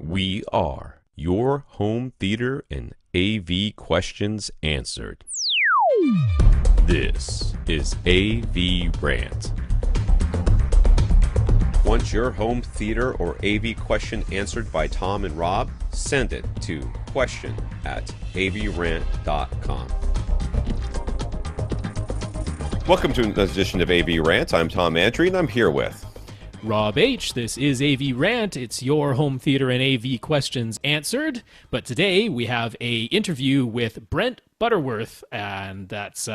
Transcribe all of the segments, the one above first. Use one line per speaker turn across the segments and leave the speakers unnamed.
We are your home theater and AV questions answered. This is AVRant. Want your home theater or AV question answered by Tom and Rob? Send it to question@avrant.com. Welcome to another edition of AVRant. I'm Tom Andry, and I'm here with
Rob H. This is AVRant. It's your home theater and AV questions answered. But today we have a interview with Brent Butterworth, and that's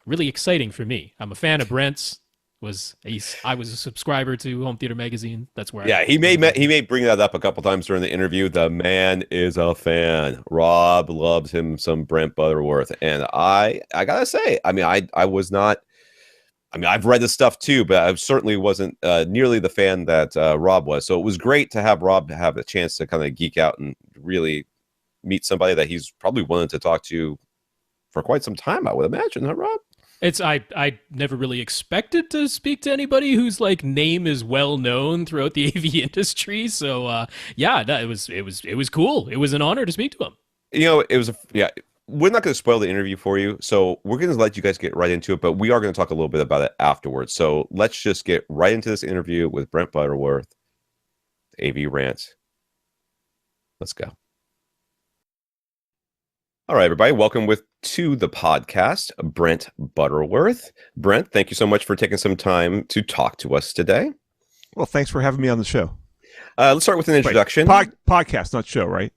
really exciting for me. I'm a fan of Brent's. I was a subscriber to Home Theater Magazine. That's where
he may bring that up a couple times during the interview. The man is a fan. Rob loves him some Brent Butterworth, and I gotta say, I was not. I've read this stuff too, but I certainly wasn't nearly the fan that Rob was. So it was great to have Rob have a chance to kind of geek out and really meet somebody that he's probably willing to talk to for quite some time, I would imagine, huh, Rob?
I never really expected to speak to anybody whose name is well known throughout the AV industry. So it was cool. It was an honor to speak to him. We're not going to spoil the interview for you, so we're going to let you guys get right into it, but we are going to talk a little bit about it afterwards. So let's just get right into this interview with Brent Butterworth, AVRant. Let's go. All right, everybody, welcome to the podcast, Brent Butterworth. Brent, thank you so much for taking some time to talk to us today.
Well, thanks for having me on the show.
Let's start with an introduction.
Podcast, not show, right?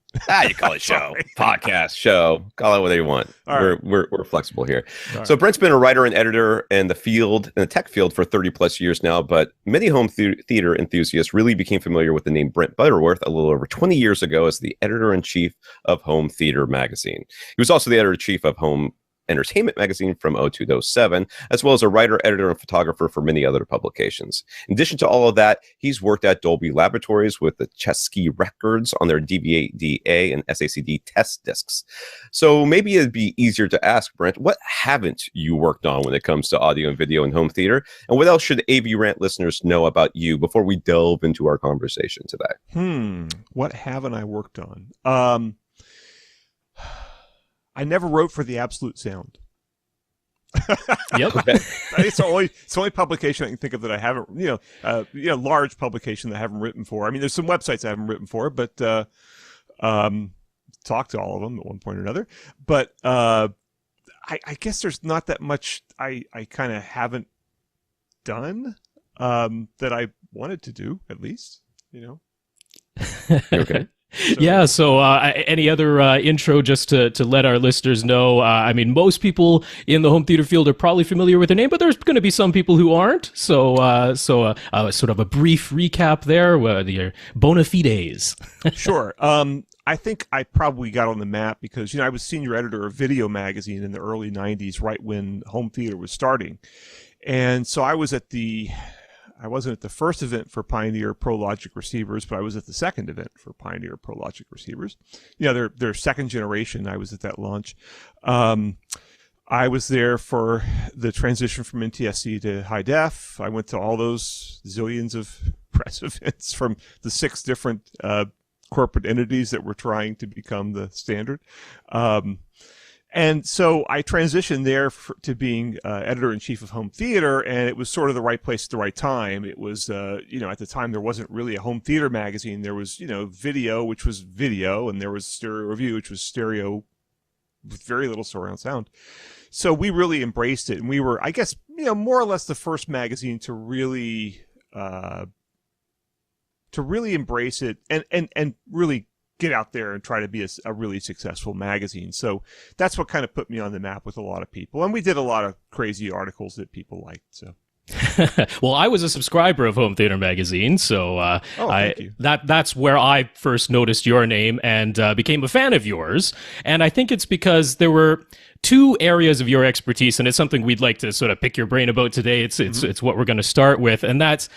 You call it show, podcast, show, call it whatever you want. We're flexible here. So Brent's been a writer and editor in the tech field for 30 plus years now, but many home theater enthusiasts really became familiar with the name Brent Butterworth a little over 20 years ago as the editor-in-chief of Home Theater Magazine. He was also the editor-in-chief of Home Entertainment Magazine from 2002 to 2007, as well as a writer, editor, and photographer for many other publications. In addition to all of that, he's worked at Dolby Laboratories with the Chesky Records on their DVD-A and SACD test discs. So maybe it'd be easier to ask, Brent, what haven't you worked on when it comes to audio and video and home theater? And what else should AVRant listeners know about you before we delve into our conversation today?
What haven't I worked on? I never wrote for the Absolute Sound.
Yep.
It's the only publication I can think of that I haven't, large publication that I haven't written for. I mean, there's some websites I haven't written for, but talked to all of them at one point or another. But I guess there's not that much I kind of haven't done that I wanted to do, at least,
Okay.
So any other intro just to let our listeners know? Most people in the home theater field are probably familiar with the name, but there's going to be some people who aren't. So sort of a brief recap there, your bona fides.
Sure. I think I probably got on the map because, I was senior editor of Video Magazine in the early 90s, right when home theater was starting. And so I wasn't at the first event for Pioneer Pro Logic receivers, but I was at the second event for Pioneer Pro Logic receivers. They're second generation. I was at that launch. I was there for the transition from NTSC to high def. I went to all those zillions of press events from the 6 different corporate entities that were trying to become the standard. And so I transitioned there to being editor-in-chief of Home Theater, and it was sort of the right place at the right time. It was, at the time there wasn't really a home theater magazine. There was, video, which was video, and there was Stereo Review, which was stereo with very little surround sound. So we really embraced it, and we were, I guess, more or less the first magazine to really embrace it and really get out there and try to be a really successful magazine. So that's what kind of put me on the map with a lot of people. And we did a lot of crazy articles that people liked. So
Well, I was a subscriber of Home Theater Magazine, so
thank you.
That's where I first noticed your name and became a fan of yours. And I think it's because there were two areas of your expertise, and it's something we'd like to sort of pick your brain about today. It's what we're going to start with, and that's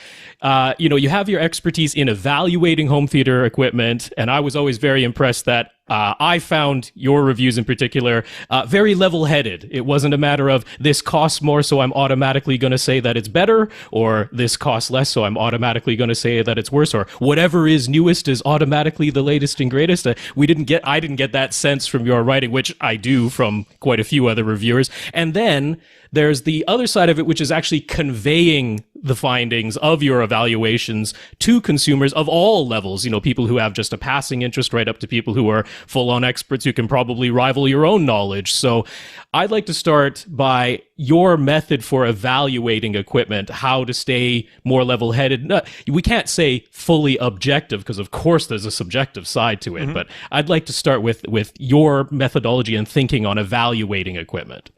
you have your expertise in evaluating home theater equipment, and I was always very impressed that I found your reviews in particular very level-headed. It wasn't a matter of this costs more, so I'm automatically going to say that it's better, or this costs less, so I'm automatically going to say that it's worse, or whatever is newest is automatically the latest and greatest. I didn't get that sense from your writing, which I do from quite a few other reviewers. And then there's the other side of it, which is actually conveying the findings of your evaluations to consumers of all levels, people who have just a passing interest right up to people who are full-on experts who can probably rival your own knowledge. So I'd like to start by your method for evaluating equipment, how to stay more level-headed. No, we can't say fully objective because, of course, there's a subjective side to it, but I'd like to start with your methodology and thinking on evaluating equipment.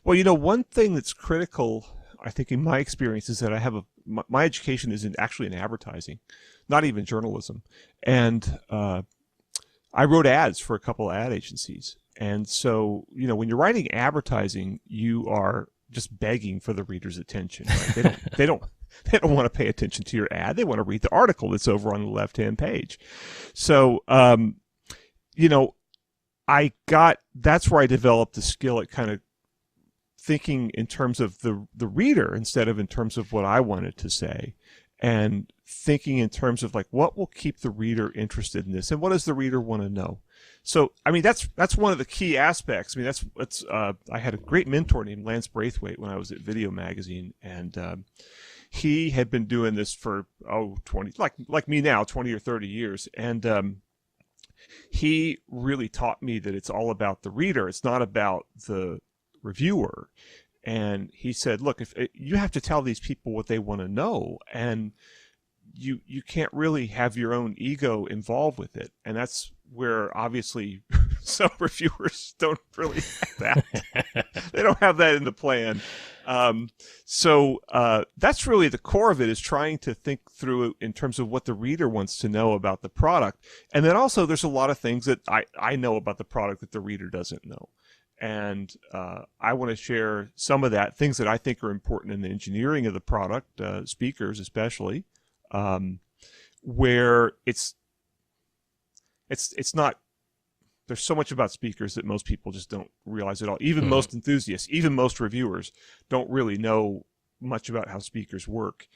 Well, one thing that's critical, I think, in my experience is that I have my education is actually in advertising, not even journalism. And I wrote ads for a couple of ad agencies. And so, when you're writing advertising, you are just begging for the reader's attention. Right? They don't want to pay attention to your ad. They want to read the article that's over on the left-hand page. So, that's where I developed the skill at kind of thinking in terms of the reader instead of in terms of what I wanted to say, and thinking in terms of like what will keep the reader interested in this and what does the reader want to know. So that's one of the key aspects. That's I had a great mentor named Lance Braithwaite when I was at Video Magazine, and he had been doing this for 20 like me now 20 or 30 years, and he really taught me that it's all about the reader. It's not about the reviewer. And he said, look, if you have to tell these people what they want to know, and you can't really have your own ego involved with it. And that's where obviously some reviewers don't really have that. They don't have that in the plan. So that's really the core of it, is trying to think through it in terms of what the reader wants to know about the product. And then also there's a lot of things that I know about the product that the reader doesn't know. And I want to share some of that, things that I think are important in the engineering of the product, speakers especially, where it's not, there's so much about speakers that most people just don't realize at all. Even most enthusiasts, even most reviewers don't really know much about how speakers work.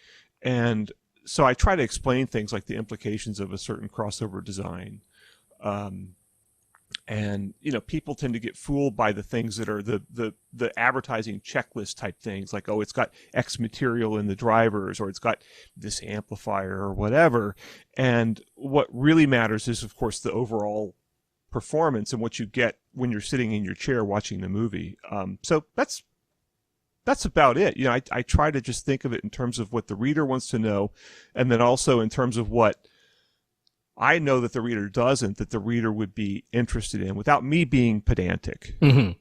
And so I try to explain things like the implications of a certain crossover design. And people tend to get fooled by the things that are the advertising checklist type things, like, oh, it's got X material in the drivers, or it's got this amplifier or whatever. And what really matters is, of course, the overall performance and what you get when you're sitting in your chair watching the movie. So that's about it. I try to just think of it in terms of what the reader wants to know, and then also in terms of what I know that the reader doesn't, that the reader would be interested in, without me being pedantic.
Well,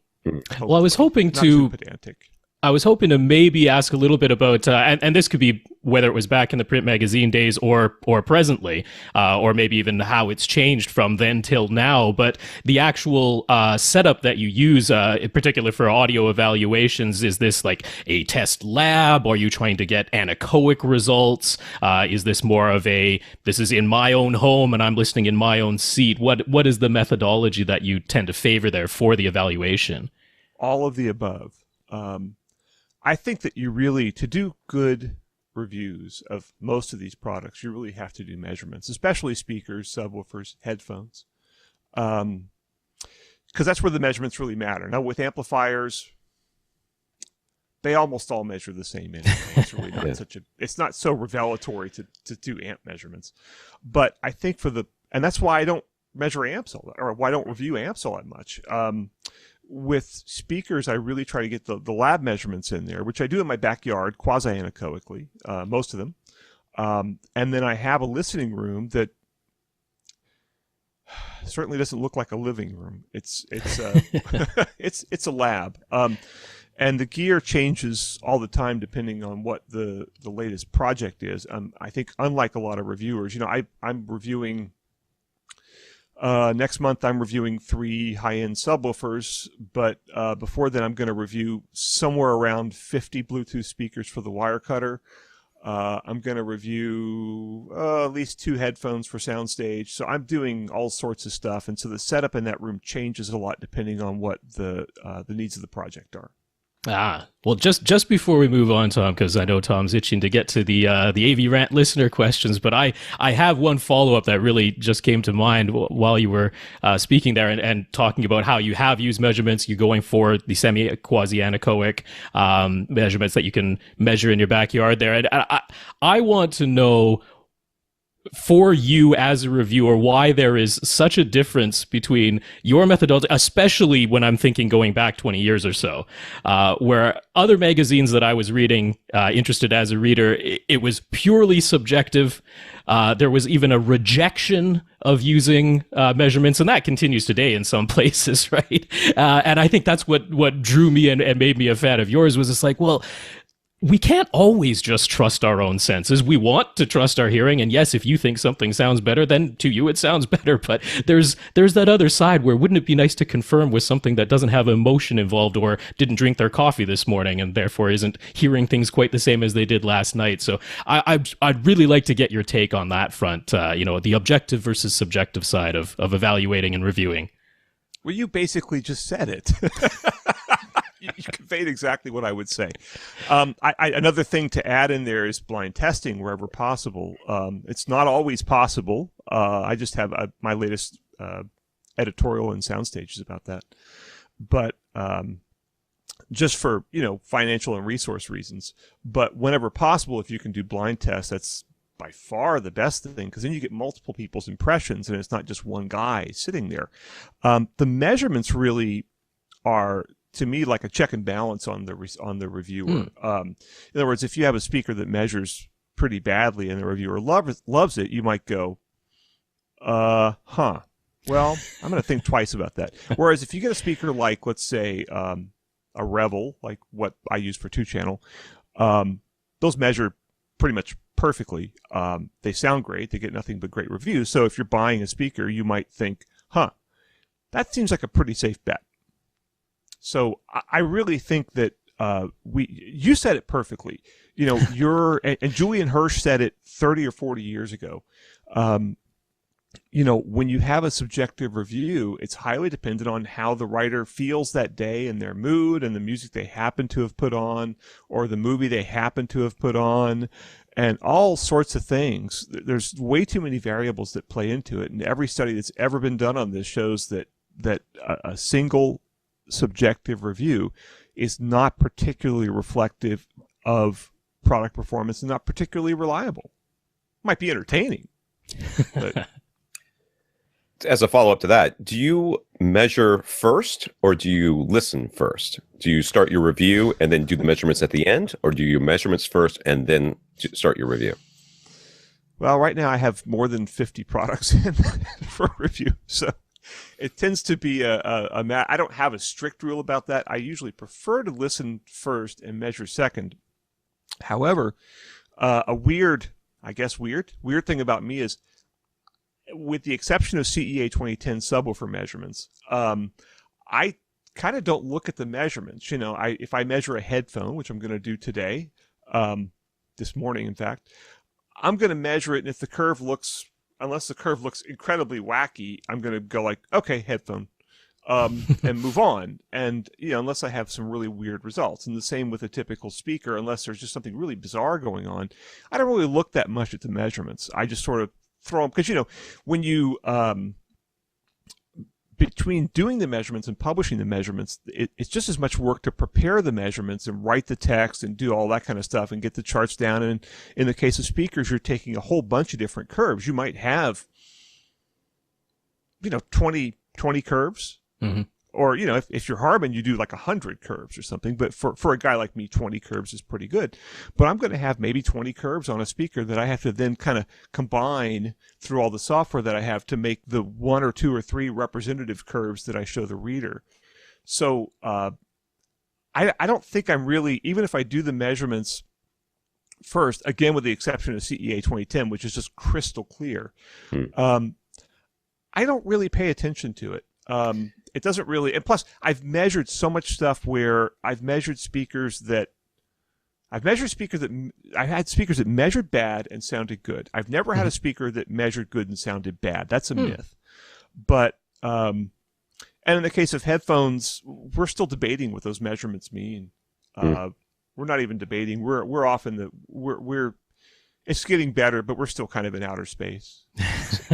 I was hoping
not too pedantic.
I was hoping to maybe ask a little bit about, and this could be whether it was back in the print magazine days or presently, or maybe even how it's changed from then till now, but the actual setup that you use, in particular for audio evaluations, is this like a test lab? Are you trying to get anechoic results? Is this more of this is in my own home and I'm listening in my own seat? What is the methodology that you tend to favor there for the evaluation?
All of the above. I think that to do good reviews of most of these products, you really have to do measurements, especially speakers, subwoofers, headphones, because that's where the measurements really matter. Now, with amplifiers, they almost all measure the same anyway. It's really not it's not so revelatory to do amp measurements. But I think and that's why I don't measure amps or why I don't review amps all that much. With speakers, I really try to get the lab measurements in there, which I do in my backyard, quasi-anechoically, most of them. And then I have a listening room that certainly doesn't look like a living room. It's a lab. And the gear changes all the time depending on what the latest project is. I think unlike a lot of reviewers, I'm reviewing... next month I'm reviewing 3 high-end subwoofers, but before then I'm going to review somewhere around 50 Bluetooth speakers for the Wirecutter, I'm going to review at least 2 headphones for soundstage. So I'm doing all sorts of stuff, and so the setup in that room changes a lot depending on what the needs of the project are.
Well, just before we move on, Tom, because I know Tom's itching to get to the AVRant listener questions, but I have one follow-up that really just came to mind while you were speaking there and talking about how you have used measurements. You're going for the semi-quasi-anechoic measurements that you can measure in your backyard there. And I want to know, for you as a reviewer, why there is such a difference between your methodology, especially when I'm thinking going back 20 years or so, where other magazines that I was reading, interested as a reader, it was purely subjective. There was even a rejection of using measurements, and that continues today in some places, right? And I think that's what drew me and made me a fan of yours, was it's like, well, we can't always just trust our own senses. We want to trust our hearing. And yes, if you think something sounds better, then to you it sounds better. But there's that other side where wouldn't it be nice to confirm with something that doesn't have emotion involved, or didn't drink their coffee this morning and therefore isn't hearing things quite the same as they did last night. So I'd really like to get your take on that front, the objective versus subjective side of evaluating and reviewing.
Well, you basically just said it. You conveyed exactly what I would say. Another thing to add in there is blind testing wherever possible. It's not always possible. I just have my latest editorial in Soundstages about that. But just for financial and resource reasons. But whenever possible, if you can do blind tests, that's by far the best thing, because then you get multiple people's impressions, and it's not just one guy sitting there. The measurements really are, to me, like a check and balance on the reviewer. In other words, if you have a speaker that measures pretty badly and the reviewer loves it, you might go, well, I'm going to think twice about that. Whereas if you get a speaker like, let's say, a Revel, like what I use for 2-channel, those measure pretty much perfectly. They sound great. They get nothing but great reviews. So if you're buying a speaker, you might think, that seems like a pretty safe bet. So I really think that you said it perfectly. And Julian Hirsch said it 30 or 40 years ago. When you have a subjective review, it's highly dependent on how the writer feels that day and their mood and the music they happen to have put on, or the movie they happen to have put on, and all sorts of things. There's way too many variables that play into it. And every study that's ever been done on this shows that a single subjective review is not particularly reflective of product performance and not particularly reliable. Might be entertaining, but
as a follow-up to that, do you measure first or do you listen first? Do you start your review and then do the measurements at the end, or do you measurements first and then start your review?
Well, right now I have more than 50 products in for review, so it tends to be I don't have a strict rule about that. I usually prefer to listen first and measure second. However, a weird thing about me is, with the exception of CEA 2010 subwoofer measurements, I kind of don't look at the measurements. If I measure a headphone, which I'm going to do today, this morning, in fact, I'm going to measure it, and if the curve looks, unless the curve looks incredibly wacky, I'm going to go like, okay, headphone, and move on. And, unless I have some really weird results. And the same with a typical speaker, unless there's just something really bizarre going on, I don't really look that much at the measurements. I just sort of throw them, because, when you, between doing the measurements and publishing the measurements, it's just as much work to prepare the measurements and write the text and do all that kind of stuff and get the charts down. And in the case of speakers, you're taking a whole bunch of different curves. You might have, 20 curves. Mm-hmm. Or, if you're Harman, you do like 100 curves or something. But for a guy like me, 20 curves is pretty good. But I'm going to have maybe 20 curves on a speaker that I have to then kind of combine through all the software that I have to make the 1 or 2 or 3 representative curves that I show the reader. So I don't think I'm really, even if I do the measurements first, again, with the exception of CEA 2010, which is just crystal clear, I don't really pay attention to it. It doesn't really, and plus I've measured so much stuff where I've measured speakers that I've measured speakers I had speakers that measured bad and sounded good. I've never had a speaker that measured good and sounded bad. That's a myth. But and in the case of headphones, we're still debating what those measurements mean. We're not even debating. We're off in the we're it's getting better, but we're still kind of in outer space.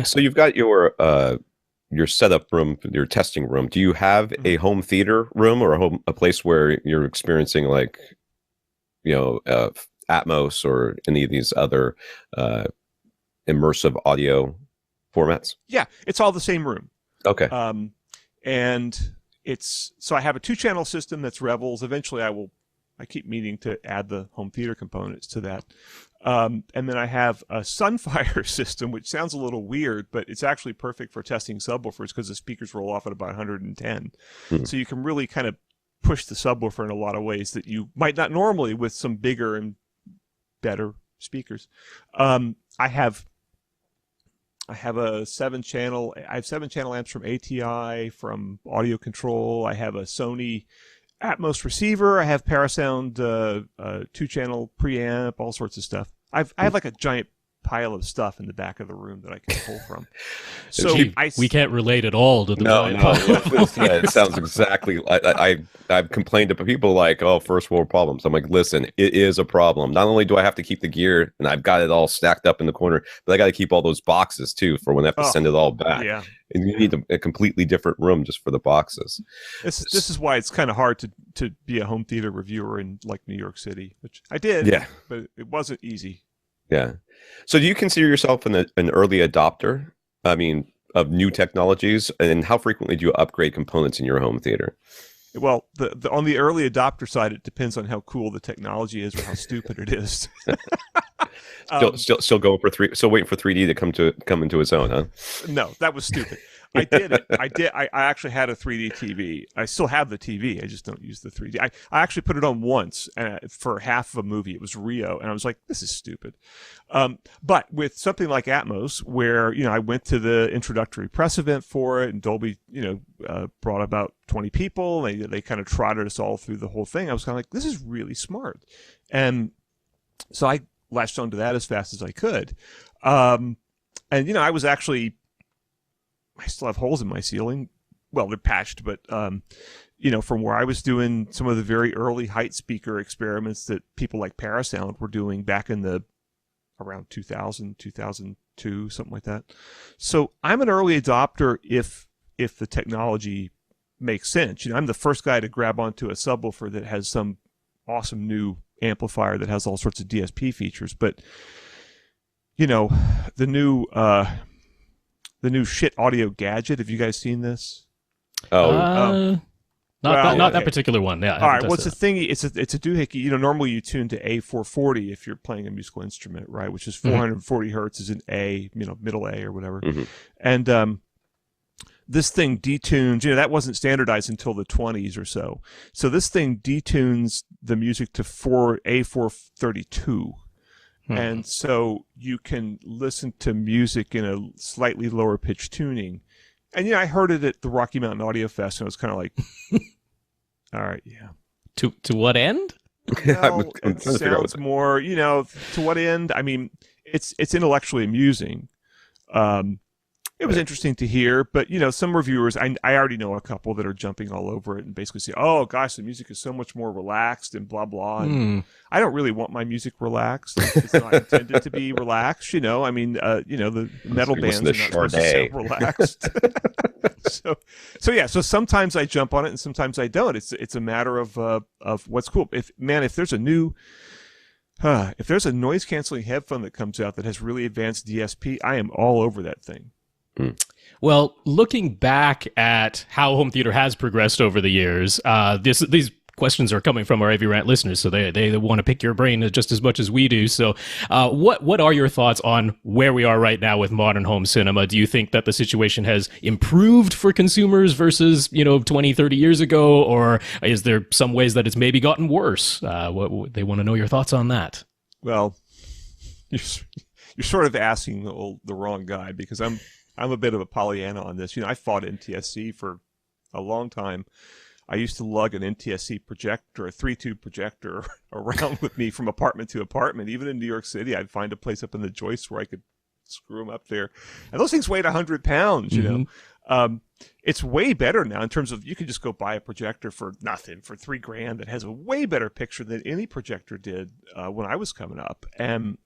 So you've got your setup room, your testing room. Do you have a home theater room or a place where you're experiencing like, Atmos or any of these other immersive audio formats?
Yeah, it's all the same room.
Okay.
And so I have a 2-channel system that's Revels. Eventually I keep meaning to add the home theater components to that. And then I have a Sunfire system, which sounds a little weird, but it's actually perfect for testing subwoofers because the speakers roll off at about 110. So you can really kind of push the subwoofer in a lot of ways that you might not normally with some bigger and better speakers. I have a 7-channel. I have 7-channel amps from ATI, from Audio Control. I have a Sony Atmos receiver. I have Parasound 2-channel preamp, all sorts of stuff. I have like a giant pile of stuff in the back of the room that I can pull from. So
we can't relate at all to the
it sounds exactly. I've complained to people like, oh, first world problems. I'm like, listen, it is a problem. Not only do I have to keep the gear and I've got it all stacked up in the corner, but I got to keep all those boxes too for when I have to send it all back.
Yeah.
And you need a completely different room just for the boxes.
This is why it's kind of hard to be a home theater reviewer in like New York City, which I did.
Yeah.
But it wasn't easy.
Yeah. So do you consider yourself an early adopter, of new technologies? And how frequently do you upgrade components in your home theater?
Well, on the early adopter side, it depends on how cool the technology is or how stupid it is.
Still going for still waiting for 3D to come into its own, huh?
No, that was stupid. I did it. I actually had a 3D TV. I still have the TV. I just don't use the 3D. I actually put it on once for half of a movie. It was Rio, and I was like, this is stupid. But with something like Atmos, where I went to the introductory press event for it, and Dolby brought about 20 people. They kind of trotted us all through the whole thing. I was kind of like, this is really smart, and so I latched onto that as fast as I could. And I still have holes in my ceiling. Well, they're patched, but from where I was doing some of the very early height speaker experiments that people like Parasound were doing back in around 2000, 2002, something like that. So I'm an early adopter if the technology makes sense. I'm the first guy to grab onto a subwoofer that has some awesome new amplifier that has all sorts of DSP features, but the new shit audio gadget. Have you guys seen this?
Not that particular one. Yeah.
All right. Well, it's a thingy. It's a doohickey. Normally you tune to A440 if you're playing a musical instrument, right? Which is 440 hertz is an A, middle A or whatever. And this thing detunes. That wasn't standardized until the 20s or so. So this thing detunes the music to A432. And so you can listen to music in a slightly lower pitch tuning. And I heard it at the Rocky Mountain Audio Fest, and I was kind of like, all right, yeah.
To what end?
Well, it sounds more, to what end? I mean, it's intellectually amusing. It was interesting to hear, but some reviewers, I already know a couple that are jumping all over it and basically say, "Oh gosh, the music is so much more relaxed and blah blah." And I don't really want my music relaxed. It's not intended to be relaxed, the metal bands are not supposed to sound relaxed. So sometimes I jump on it and sometimes I don't. It's a matter of what's cool. If there's a new if there's a noise canceling headphone that comes out that has really advanced DSP, I am all over that thing.
Well, looking back at how home theater has progressed over the years, these questions are coming from our AVRant listeners, so they want to pick your brain just as much as we do. So what are your thoughts on where we are right now with modern home cinema? Do you think that the situation has improved for consumers versus 20, 30 years ago, or is there some ways that it's maybe gotten worse? They want to know your thoughts on that.
Well, you're sort of asking the wrong guy, because I'm a bit of a Pollyanna on this. I fought NTSC for a long time. I used to lug an NTSC projector, a 3-tube projector, around with me from apartment to apartment. Even in New York City, I'd find a place up in the joist where I could screw them up there. And those things weighed 100 pounds, you know. It's way better now in terms of you can just go buy a projector for nothing, for $3,000 that has a way better picture than any projector did when I was coming up. And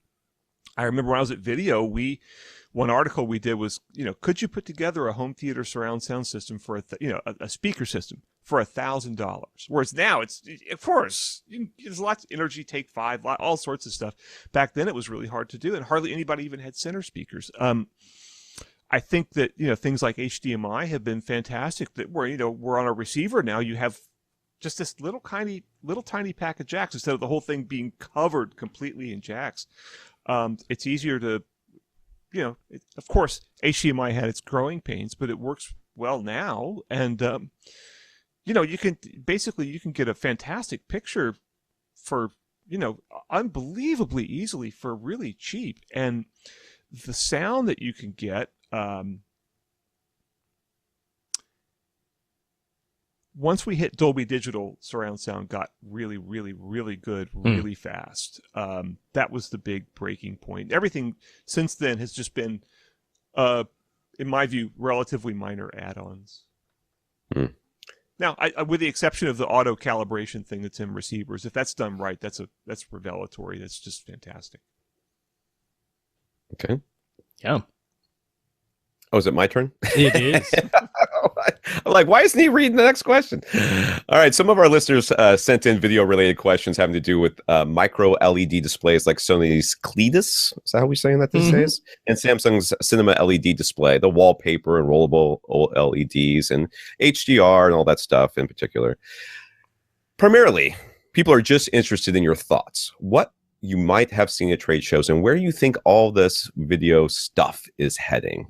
I remember when I was at Video, one article we did was, you know, could you put together a home theater surround sound system for a speaker system for $1,000? Whereas now it's, of course, there's lots of energy, take 5, all sorts of stuff. Back then it was really hard to do, and hardly anybody even had center speakers. I think that, you know, things like HDMI have been fantastic. That we're on a receiver now. You have just this little tiny pack of jacks instead of the whole thing being covered completely in jacks. It's easier to, you know, of course, HDMI had its growing pains, but it works well now. And, you know, you can get a fantastic picture for, you know, unbelievably easily for really cheap. And the sound that you can get, once we hit Dolby Digital, surround sound got really, really, really good, really fast. That was the big breaking point. Everything since then has just been, in my view, relatively minor add-ons. Now, with the exception of the auto calibration thing that's in receivers, if that's done right, that's revelatory. That's just fantastic.
Okay.
Yeah.
Oh, is it my turn?
It is.
I'm like, why isn't he reading the next question? All right. Some of our listeners sent in video-related questions having to do with micro LED displays like Sony's Cletus. Is that how we're saying that these days? And Samsung's Cinema LED display, the wallpaper and rollable LEDs and HDR and all that stuff in particular. Primarily, people are just interested in your thoughts. What you might have seen at trade shows and where you think all this video stuff is heading.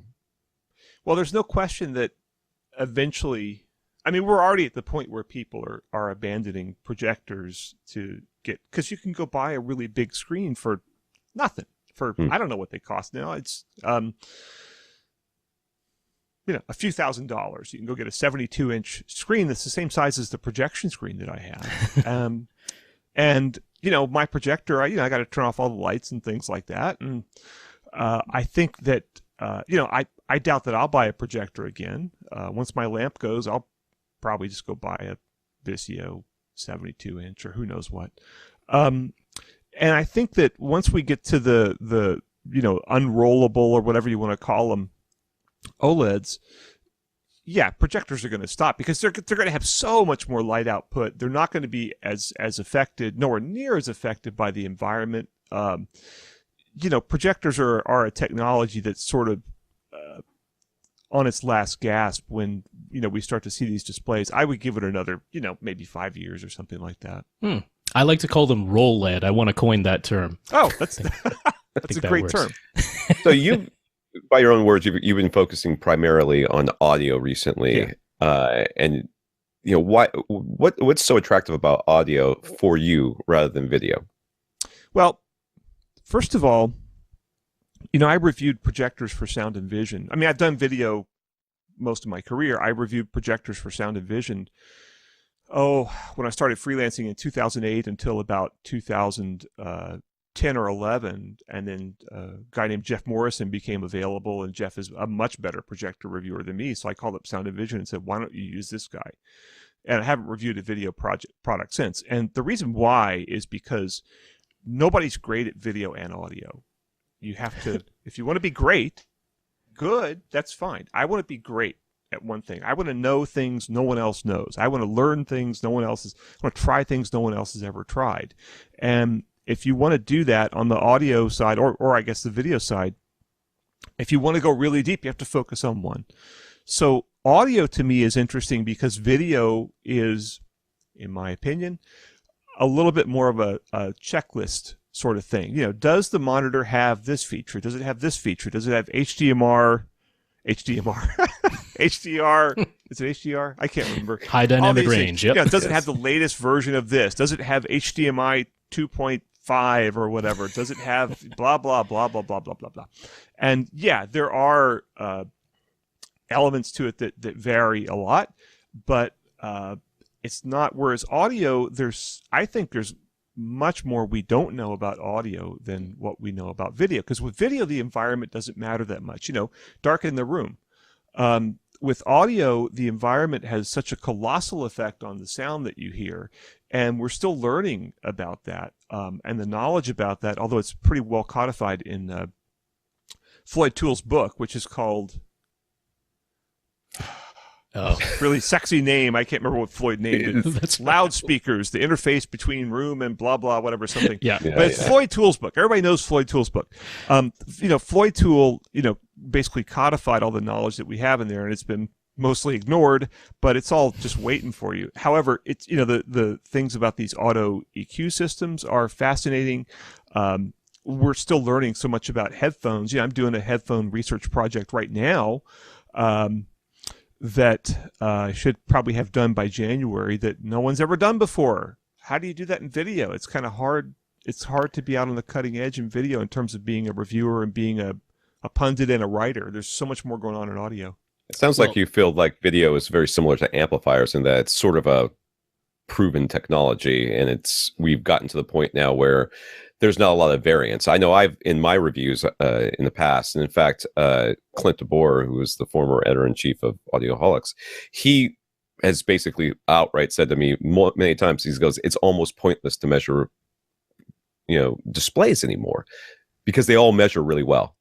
Well, there's no question that eventually, I mean, we're already at the point where people are abandoning projectors to get, because you can go buy a really big screen for nothing. For I don't know what they cost now. It's you know, a few $1,000s. You can go get a 72-inch screen that's the same size as the projection screen that I have. And you know, my projector, I got to turn off all the lights and things like that. And I think that you know, I doubt that I'll buy a projector again. Once my lamp goes, I'll probably just go buy a Vizio 72-inch or who knows what. And I think that once we get to the you know, unrollable or whatever you want to call them, OLEDs, yeah, projectors are going to stop because they're going to have so much more light output. They're not going to be as affected, nowhere near as affected by the environment. You know, projectors are a technology that's sort of on its last gasp when, you know, we start to see these displays. I would give it another, you know, maybe 5 years or something like that.
I like to call them roll LED. I want to coin that term.
Oh, that's a great term.
So you, by your own words, you've been focusing primarily on audio recently. Yeah. And, you know, what's so attractive about audio for you rather than video?
Well, first of all, you know, I reviewed projectors for sound and vision. I mean, I've done video most of my career. I reviewed projectors for sound and vision. Oh, when I started freelancing in 2008 until about 2010 or 11, and then a guy named Jeff Morrison became available, and Jeff is a much better projector reviewer than me. So I called up Sound and Vision and said, "Why don't you use this guy?" And I haven't reviewed a video product since. And the reason why is because nobody's great at video and audio. You have to, if you want to be great, good, that's fine. I want to be great at one thing. I want to know things no one else knows. I want to learn things I want to try things no one else has ever tried. And if you want to do that on the audio side, or I guess the video side, if you want to go really deep, you have to focus on one. So audio to me is interesting because video is, in my opinion, a little bit more of a checklist sort of thing. You know, does the monitor have this feature? Does it have this feature? Does it have HDR? HDR? Is it HDR? I can't remember.
High dynamic range. Yep.
Yeah. Does it have the latest version of this? Does it have HDMI 2.5 or whatever? Does it have blah, blah, blah, blah, blah, blah, blah, blah? And yeah, there are elements to it that vary a lot, but it's not. Whereas audio, I think there's much more we don't know about audio than what we know about video. Because with video, the environment doesn't matter that much. Darken the room. With audio, the environment has such a colossal effect on the sound that you hear, and we're still learning about that. And the knowledge about that, although it's pretty well codified in Floyd Toole's book, which is called really sexy name. I can't remember what Floyd named it. That's Loudspeakers, the interface between room and blah, blah, whatever, something.
Yeah.
But it's Floyd Toole's book. Everybody knows Floyd Toole's book. Floyd Toole, basically codified all the knowledge that we have in there, and it's been mostly ignored, but it's all just waiting for you. However, it's, the things about these auto EQ systems are fascinating. We're still learning so much about headphones. I'm doing a headphone research project right now, that I should probably have done by January that no one's ever done before. How do you do that in video? It's kind of hard. It's hard to be out on the cutting edge in video in terms of being a reviewer and being a pundit and a writer. There's so much more going on in audio.
It sounds like you feel like video is very similar to amplifiers in that it's sort of a proven technology, and we've gotten to the point now where there's not a lot of variance. I know in my reviews in the past, and in fact, Clint DeBoer, who was the former editor-in-chief of Audioholics, he has basically outright said to me many times, he goes, it's almost pointless to measure, displays anymore because they all measure really well.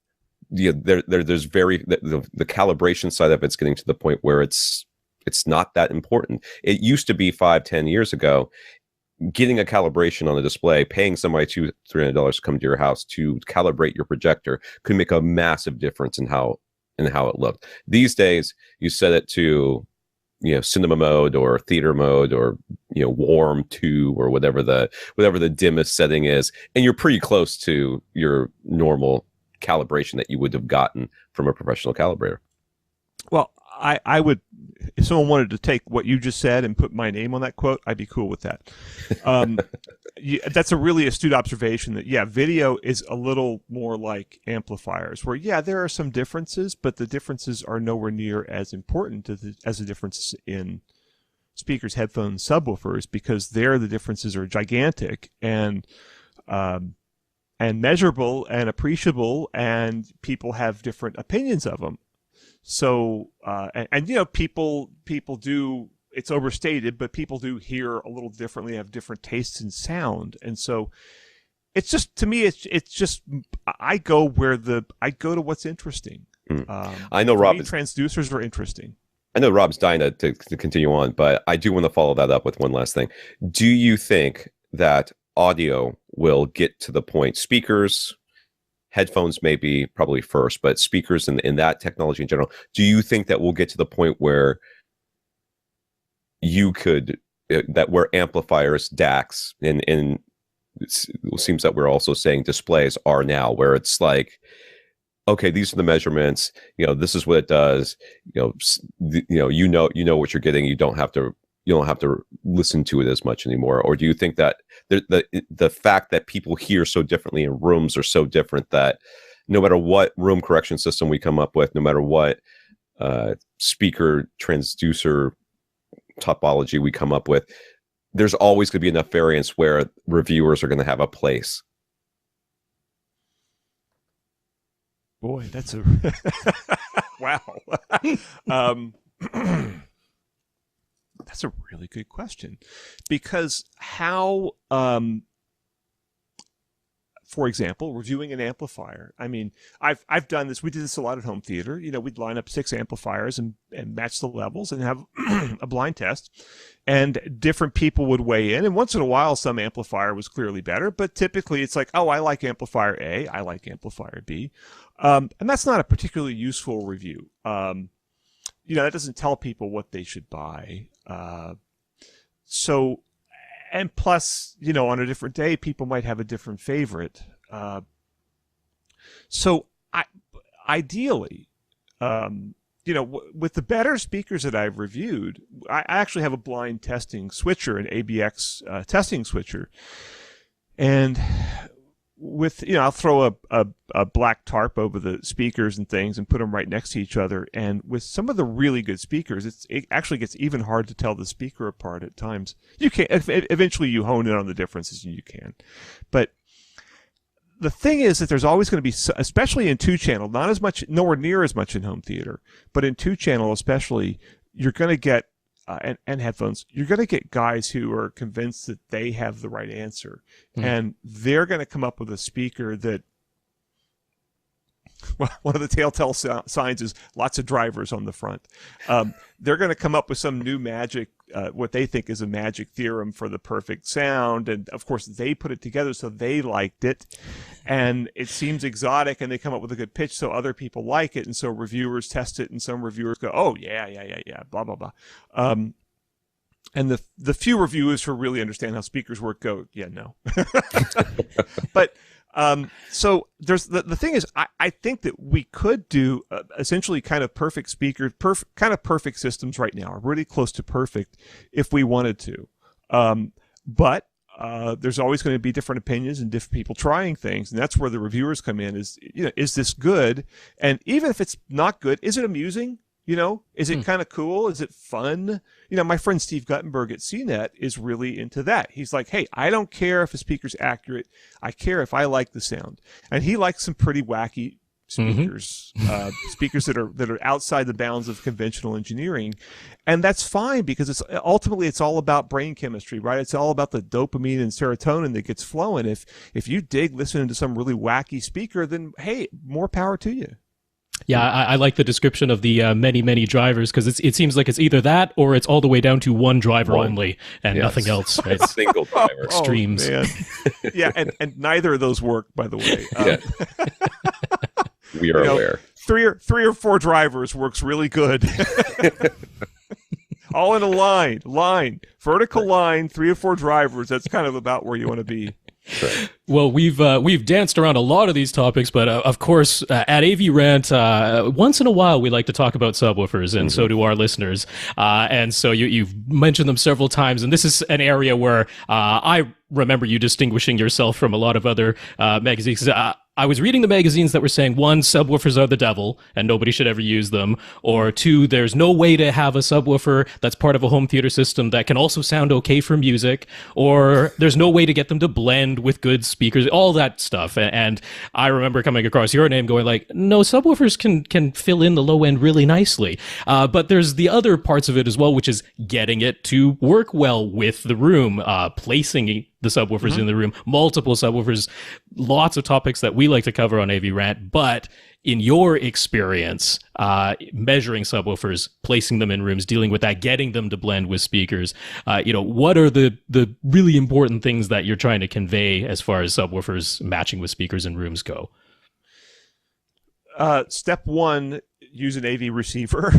There's the calibration side of it's getting to the point where it's not that important. It used to be 5-10 years ago, getting a calibration on a display, paying somebody $200-$300 to come to your house to calibrate your projector could make a massive difference in how it looked. These days, you set it to cinema mode or theater mode or warm 2 or whatever the dimmest setting is, and you're pretty close to your normal calibration that you would have gotten from a professional calibrator.
Well, I would, if someone wanted to take what you just said and put my name on that quote, I'd be cool with that. That's a really astute observation that, video is a little more like amplifiers where, there are some differences, but the differences are nowhere near as important as the differences in speakers, headphones, subwoofers, because there the differences are gigantic and measurable and appreciable, and people have different opinions of them. So, people do, it's overstated, but people do hear a little differently, have different tastes in sound. And so it's just, to me, it's just, I go to what's interesting.
I know Rob,
transducers are interesting.
I know Rob's dying to continue on, but I do want to follow that up with one last thing. Do you think that audio will get to the point, speakers, headphones maybe probably first, but speakers in that technology in general, do you think that we'll get to the point where where amplifiers, DACs, and it seems that we're also saying displays are now, where it's like, okay, these are the measurements, this is what it does, you know what you're getting, you don't have to listen to it as much anymore? Or do you think that the fact that people hear so differently in rooms are so different that no matter what room correction system we come up with, no matter what speaker transducer topology we come up with, there's always going to be enough variance where reviewers are going to have a place?
Boy, that's a wow. That's a really good question, because how, for example, reviewing an amplifier. I mean, I've done this. We did this a lot at home theater. We'd line up 6 amplifiers and match the levels and have a blind test, and different people would weigh in. And once in a while, some amplifier was clearly better, but typically it's like, oh, I like amplifier A, I like amplifier B, and that's not a particularly useful review. That doesn't tell people what they should buy. So, and plus, on a different day, people might have a different favorite. So ideally, with the better speakers that I've reviewed, I actually have a blind testing switcher, an ABX testing switcher. And I'll throw a black tarp over the speakers and things and put them right next to each other. And with some of the really good speakers, it actually gets even hard to tell the speaker apart at times. You can eventually you hone in on the differences, and you can. But the thing is that there's always going to be, especially in 2-channel, not as much, nowhere near as much in home theater, but in 2-channel especially, you're going to get and headphones, you're going to get guys who are convinced that they have the right answer. And they're going to come up with a speaker that, well, one of the telltale signs is lots of drivers on the front. They're going to come up with some new magic, what they think is a magic theorem for the perfect sound. And of course, they put it together so they liked it. And it seems exotic, and they come up with a good pitch so other people like it. And so reviewers test it, and some reviewers go, oh, yeah, blah, blah, blah. And the few reviewers who really understand how speakers work go, yeah, no. But so there's the thing is, I think that we could do essentially kind of perfect speakers, kind of perfect systems right now, are really close to perfect if we wanted to. But there's always going to be different opinions and different people trying things, and that's where the reviewers come in. Is this good? And even if it's not good, is it amusing? Is it kind of cool? Is it fun? My friend Steve Guttenberg at CNET is really into that. He's like, hey, I don't care if a speaker's accurate. I care if I like the sound. And he likes some pretty wacky speakers, speakers that are outside the bounds of conventional engineering. And that's fine, because it's all about brain chemistry, right? It's all about the dopamine and serotonin that gets flowing. If you dig listening to some really wacky speaker, then hey, more power to you.
Yeah, I like the description of the many drivers, because it seems like it's either that or it's all the way down to one driver only and nothing else. Right?
Single driver.
Extremes.
Oh, yeah, and neither of those work, by the way.
We are aware.
Three or four drivers works really good. All in a line, vertical line, 3 or 4 drivers. That's kind of about where you want to be.
Right.
Well, we've danced around a lot of these topics, but of course, at AVRant, once in a while we like to talk about subwoofers, and so do our listeners. And so you've mentioned them several times, and this is an area where I remember you distinguishing yourself from a lot of other magazines. I was reading the magazines that were saying, 1, subwoofers are the devil and nobody should ever use them, or 2, there's no way to have a subwoofer that's part of a home theater system that can also sound okay for music, or there's no way to get them to blend with good speakers, all that stuff. And I remember coming across your name going like, no, subwoofers can fill in the low end really nicely. But there's the other parts of it as well, which is getting it to work well with the room, placing the subwoofers in the room, multiple subwoofers, lots of topics that we like to cover on AVRant. But in your experience, measuring subwoofers, placing them in rooms, dealing with that, getting them to blend with speakers, what are the really important things that you're trying to convey as far as subwoofers matching with speakers in rooms go?
Step 1, use an AV receiver.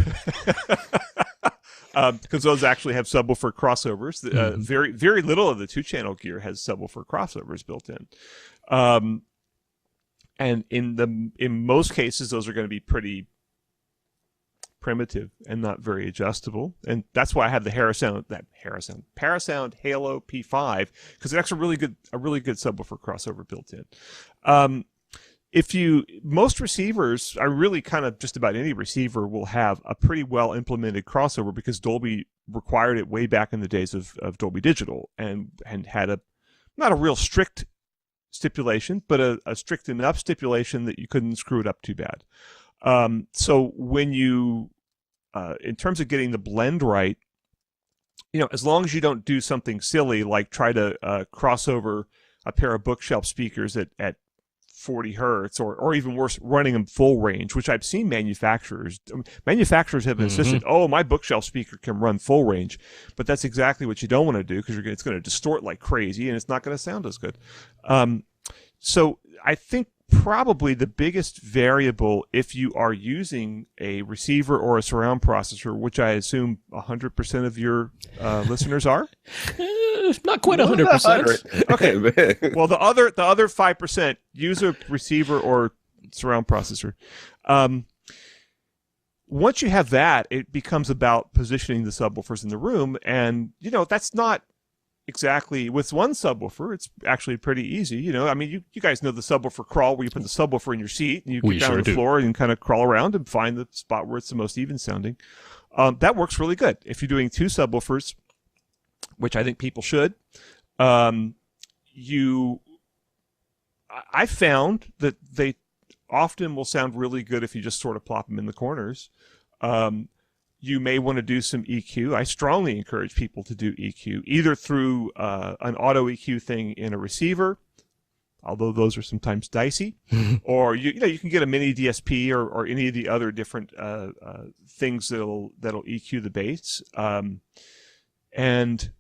Because those actually have subwoofer crossovers. Very, very little of the 2-channel gear has subwoofer crossovers built in. And in most cases, those are going to be pretty primitive and not very adjustable. And that's why I have the Parasound Halo P5, because it's actually a really good subwoofer crossover built in. Most receivers, really kind of just about any receiver, will have a pretty well implemented crossover, because Dolby required it way back in the days of Dolby Digital, and had not a real strict stipulation, but a strict enough stipulation that you couldn't screw it up too bad. So when you, in terms of getting the blend right, as long as you don't do something silly like try to cross over a pair of bookshelf speakers at 40 hertz, or even worse, running them full range, which I've seen manufacturers have insisted, oh, my bookshelf speaker can run full range, but that's exactly what you don't want to do, because it's going to distort like crazy and it's not going to sound as good. So I think probably the biggest variable, if you are using a receiver or a surround processor, which I assume 100% of your listeners are,
not quite 100%.
Okay. Well, the other 5% use a receiver or surround processor. Once you have that, it becomes about positioning the subwoofers in the room, and that's not exactly with one subwoofer. It's actually pretty easy. I mean, you guys know the subwoofer crawl, where you put the subwoofer in your seat and you get down on the floor and kind of crawl around and find the spot where it's the most even sounding. That works really good. If you're doing two subwoofers, which I think people should, I found that they often will sound really good if you just sort of plop them in the corners. You may want to do some EQ. I strongly encourage people to do EQ, either through an auto EQ thing in a receiver, although those are sometimes dicey, or you can get a mini DSP or any of the other different things that'll EQ the bass, and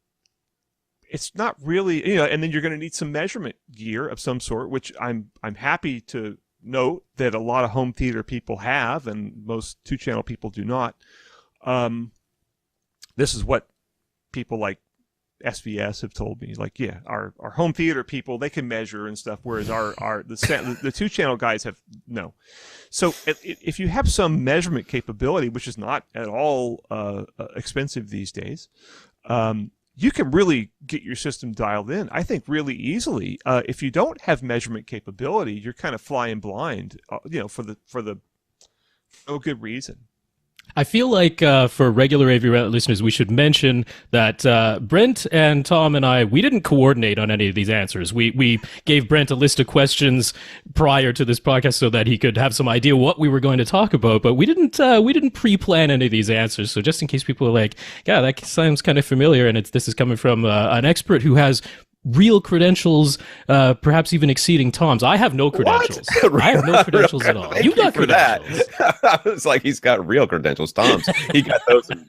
it's not really, and then you're going to need some measurement gear of some sort, which I'm happy to note that a lot of home theater people have, and most 2-channel people do not. This is what people like SVS have told me. Like, yeah, our home theater people, they can measure and stuff, whereas the 2-channel guys have no. So if you have some measurement capability, which is not at all expensive these days, you can really get your system dialed in, I think, really easily. If you don't have measurement capability, you're kind of flying blind, for no good reason.
I feel like for regular AVRant listeners, we should mention that Brent and Tom and we didn't coordinate on any of these answers. We gave Brent a list of questions prior to this podcast so that he could have some idea what we were going to talk about, but we didn't pre-plan any of these answers. So just in case people are like, yeah, that sounds kind of familiar, and this is coming from an expert who has real credentials, perhaps even exceeding Tom's. I have no credentials. I have no credentials at all. You got credentials.
I was like, he's got real credentials. Tom's, he got those in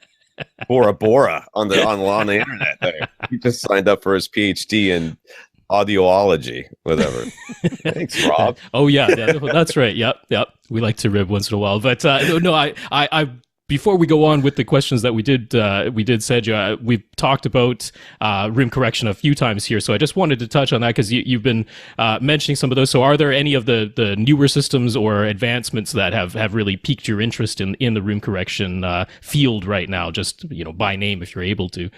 Bora Bora on the internet there. He just signed up for his PhD in audiology, whatever. Thanks, Rob.
Oh yeah, that's right. Yep. We like to rib once in a while, but no, I before we go on with the questions that we did said we've talked about room correction a few times here, so I just wanted to touch on that because you've been mentioning some of those. So are there any of the newer systems or advancements that have really piqued your interest in the room correction field right now, just by name if you're able to?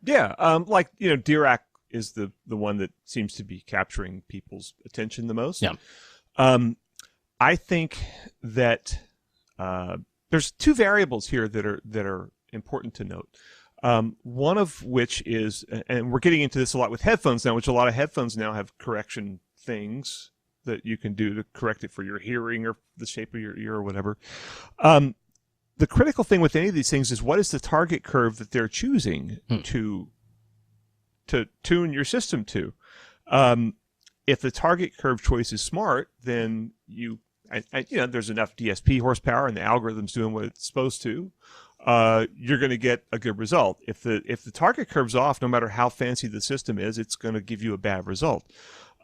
Yeah, Dirac is the one that seems to be capturing people's attention the most.
Yeah.
I think that there's two variables here that are important to note. One of which is, and we're getting into this a lot with headphones now, which a lot of headphones now have correction things that you can do to correct it for your hearing or the shape of your ear or whatever. The critical thing with any of these things is, what is the target curve that they're choosing to tune your system to? If the target curve choice is smart, then there's enough DSP horsepower and the algorithm's doing what it's supposed to, you're going to get a good result. If the target curve's off, no matter how fancy the system is, it's going to give you a bad result.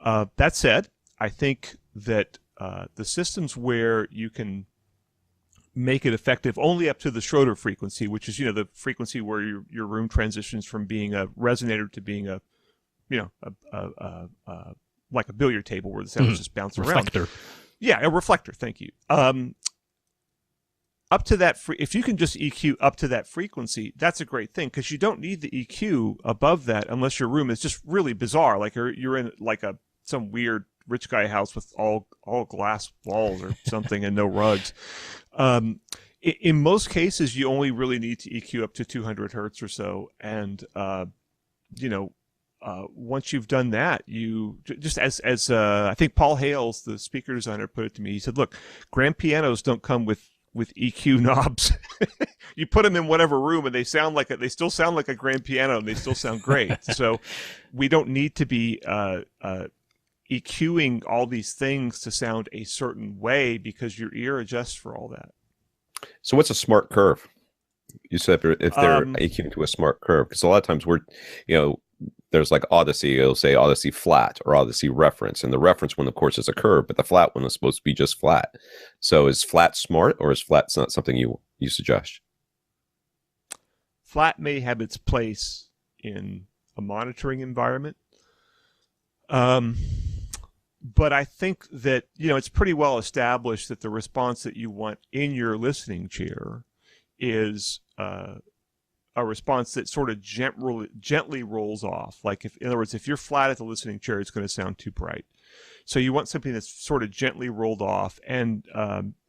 That said, I think that the systems where you can make it effective only up to the Schroeder frequency, which is the frequency where your room transitions from being a resonator to being a like a billiard table where the sounds just bounce around.
Reflector.
Yeah, a reflector. Thank you. Up to that, if you can just EQ up to that frequency, that's a great thing, because you don't need the EQ above that unless your room is just really bizarre, like you're in like some weird rich guy house with all glass walls or something and no rugs. In most cases, you only really need to EQ up to 200 hertz or so, and once you've done that, you just as I think Paul Hales, the speaker designer, put it to me. He said, "Look, grand pianos don't come with EQ knobs. You put them in whatever room, and they still sound like a grand piano, and they still sound great. So we don't need to be EQing all these things to sound a certain way, because your ear adjusts for all that."
So what's a smart curve? You said if they're EQing to a smart curve, because a lot of times there's like Odyssey, it'll say Odyssey flat or Odyssey reference, and the reference one, of course, is a curve, but the flat one is supposed to be just flat. So is flat smart, or is flat not something you suggest?
Flat may have its place in a monitoring environment, but I think that it's pretty well established that the response that you want in your listening chair is a response that sort of gently rolls off. Like, in other words, if you're flat at the listening chair, it's going to sound too bright. So you want something that's sort of gently rolled off. And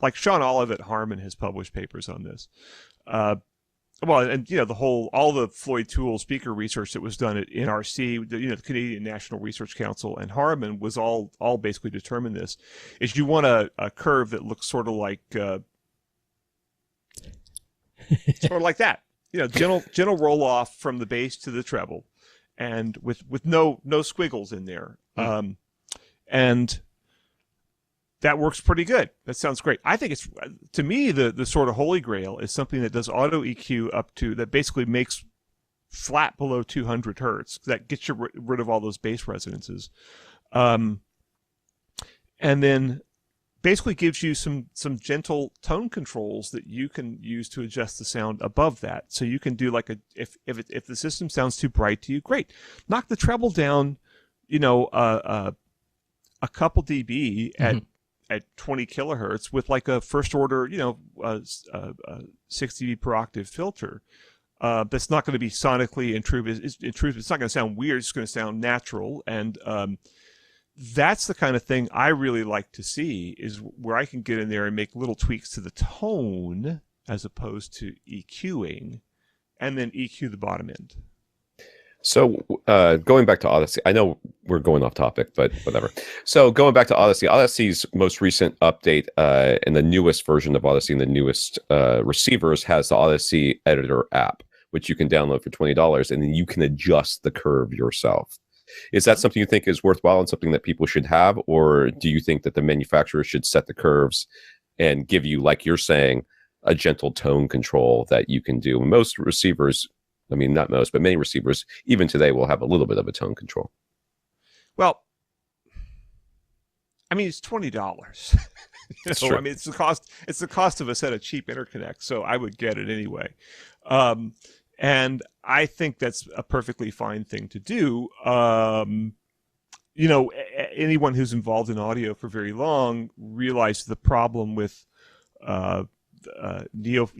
like Sean Olive at Harman has published papers on this. Well, and all the Floyd Toole speaker research that was done at NRC, the Canadian National Research Council, and Harman was all basically determined this, is you want a curve that looks sort of like that, gentle roll off from the bass to the treble, and with no squiggles in there, and that works pretty good. That sounds great. I think it's, to me, the sort of holy grail is something that does auto EQ up to, that basically makes flat below 200 hertz. That gets you rid of all those bass resonances. And then basically gives you some gentle tone controls that you can use to adjust the sound above that. So you can do like if the system sounds too bright to you, great. Knock the treble down, a couple dB at 20 kilohertz with like a first order, 6 dB per octave filter. That's not going to be sonically intrusive. It's not going to sound weird. It's going to sound natural. And that's the kind of thing I really like to see, is where I can get in there and make little tweaks to the tone as opposed to EQing, and then EQ the bottom end.
So going back to Odyssey, I know we're going off topic, but whatever. So going back to Odyssey, Odyssey's most recent update and the newest version of Odyssey and the newest receivers has the Odyssey Editor app, which you can download for $20, and then you can adjust the curve yourself. Is that something you think is worthwhile and something that people should have, or do you think that the manufacturer should set the curves and give you, like you're saying, a gentle tone control that you can do? Most receivers, I mean, not most, but many receivers, even today, will have a little bit of a tone control.
Well, I mean, it's $20.
That's true.
I mean, it's the cost of a set of cheap interconnects, so I would get it anyway. And I think that's a perfectly fine thing to do. Anyone who's involved in audio for very long realized the problem with neo.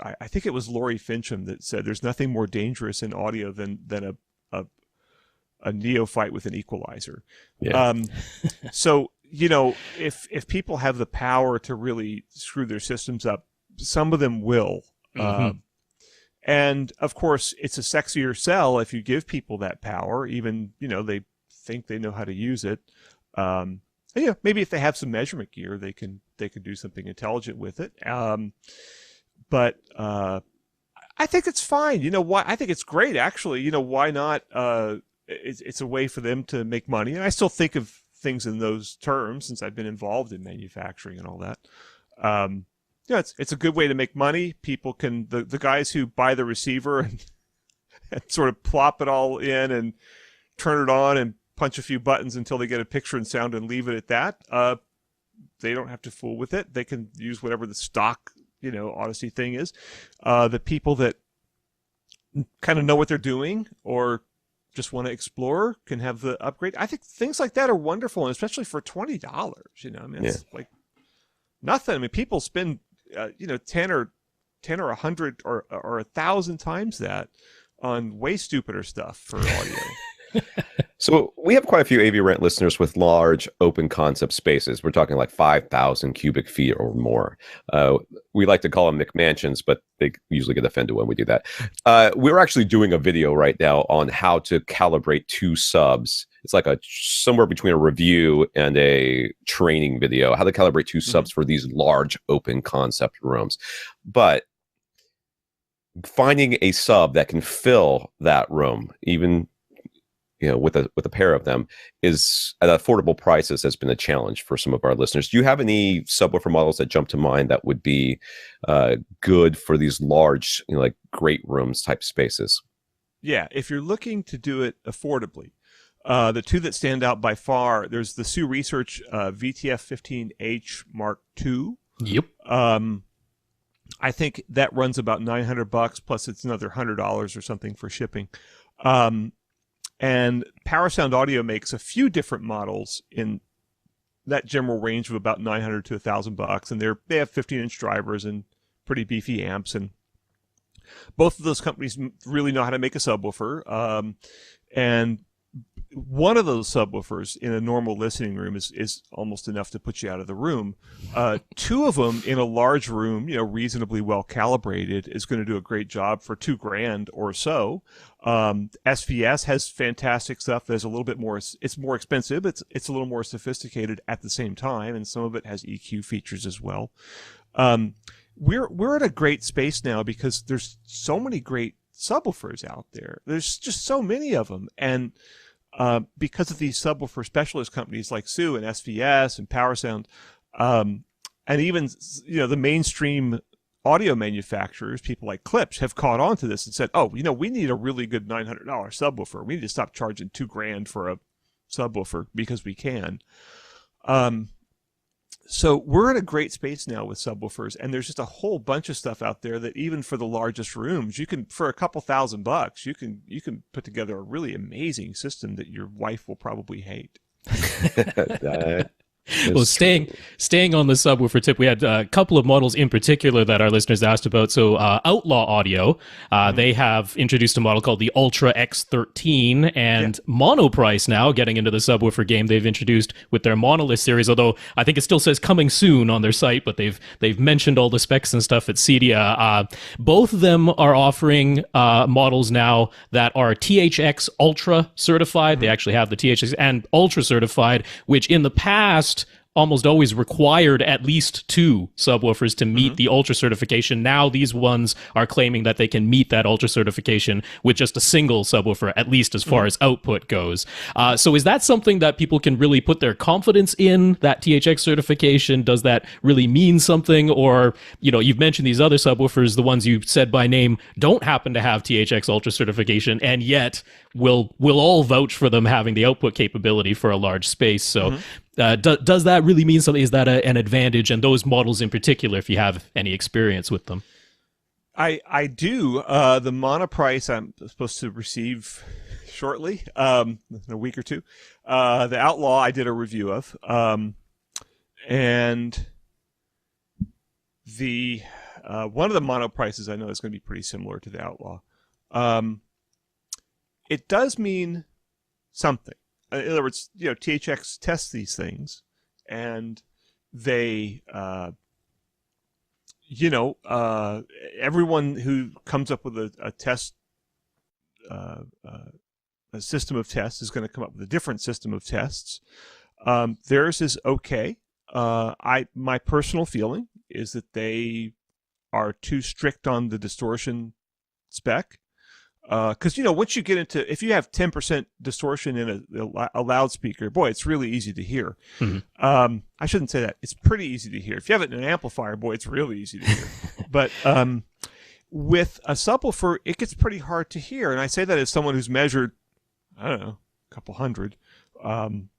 I think it was Laurie Fincham that said there's nothing more dangerous in audio than a neophyte with an equalizer.
Yeah.
So if people have the power to really screw their systems up, some of them will. And of course, it's a sexier sell if you give people that power, even, they think they know how to use it. Maybe if they have some measurement gear, they can do something intelligent with it. But I think it's fine. Why? I think it's great, actually. Why not? It's a way for them to make money. And I still think of things in those terms, since I've been involved in manufacturing and all that. It's a good way to make money. People can, the guys who buy the receiver and sort of plop it all in and turn it on and punch a few buttons until they get a picture and sound and leave it at that. They don't have to fool with it. They can use whatever the stock, Odyssey thing is. The people that kind of know what they're doing or just want to explore can have the upgrade. I think things like that are wonderful, and especially for $20. It's like nothing. I mean, people spend 10 or 100 or 1,000 times that on way stupider stuff for audio.
So we have quite a few AVRant listeners with large open concept spaces. We're talking like 5,000 cubic feet or more. We like to call them McMansions, but they usually get offended when we do that. We're actually doing a video right now on how to calibrate two subs. It's like somewhere between a review and a training video, how to calibrate two subs for these large open concept rooms. But finding a sub that can fill that room, even with a pair of them, is at affordable prices has been a challenge for some of our listeners. Do you have any subwoofer models that jump to mind that would be good for these large, like great rooms type spaces?
Yeah, if you're looking to do it affordably, the two that stand out by far, there's the Sioux Research VTF-15H Mark II.
Yep.
I think that runs about $900 plus it's another $100 or something for shipping. And Power Sound Audio makes a few different models in that general range of about $900 to $1,000, and they have 15-inch drivers and pretty beefy amps. And Both of those companies really know how to make a subwoofer. And one of those subwoofers in a normal listening room is almost enough to put you out of the room. Two of them in a large room, reasonably well calibrated, is going to do a great job for $2,000 or so. SVS has fantastic stuff. There's a little bit more. It's more expensive. It's a little more sophisticated at the same time, and some of it has EQ features as well. We're at a great space now because there's so many great subwoofers out there. There's just so many of them, and because of these subwoofer specialist companies like SUE and SVS and PowerSound, and even the mainstream audio manufacturers, people like Klipsch, have caught on to this and said, "Oh, we need a really good $900 subwoofer. We need to stop charging $2,000 for a subwoofer because we can." So we're in a great space now with subwoofers, and there's just a whole bunch of stuff out there that even for the largest rooms, you can, for a couple $1,000, you can put together a really amazing system that your wife will probably hate.
Well, staying on the subwoofer tip, we had a couple of models in particular that our listeners asked about. So Outlaw Audio, they have introduced a model called the Ultra X13, and Monoprice now, getting into the subwoofer game, they've introduced with their Monolith series, although I think it still says coming soon on their site, but they've mentioned all the specs and stuff at CEDIA. Both of them are offering models now that are THX Ultra certified. They actually have the THX and Ultra certified, which in the past almost always required at least 2 subwoofers to meet the Ultra certification. Now these ones are claiming that they can meet that Ultra certification with just a single subwoofer, at least as far as output goes. So is that something that people can really put their confidence in, that THX certification? Does that really mean something? Or, you've mentioned these other subwoofers, the ones you said by name, don't happen to have THX Ultra certification, and yet we'll all vouch for them having the output capability for a large space. So does that really mean something? Is that an advantage? And those models in particular, if you have any experience with them?
I do. The Monoprice I'm supposed to receive shortly, in a week or two. The Outlaw I did a review of. And the one of the Monoprices I know is going to be pretty similar to the Outlaw. It does mean something. In other words, THX tests these things, and they, everyone who comes up with a test, a system of tests is going to come up with a different system of tests. Theirs is okay. My personal feeling is that they are too strict on the distortion spec. Because once you get into, if you have 10% distortion in a loudspeaker, boy, it's really easy to hear. I shouldn't say that. It's pretty easy to hear. If you have it in an amplifier, boy, it's really easy to hear. But with a subwoofer, it gets pretty hard to hear. And I say that as someone who's measured, I don't know, a couple hundred. And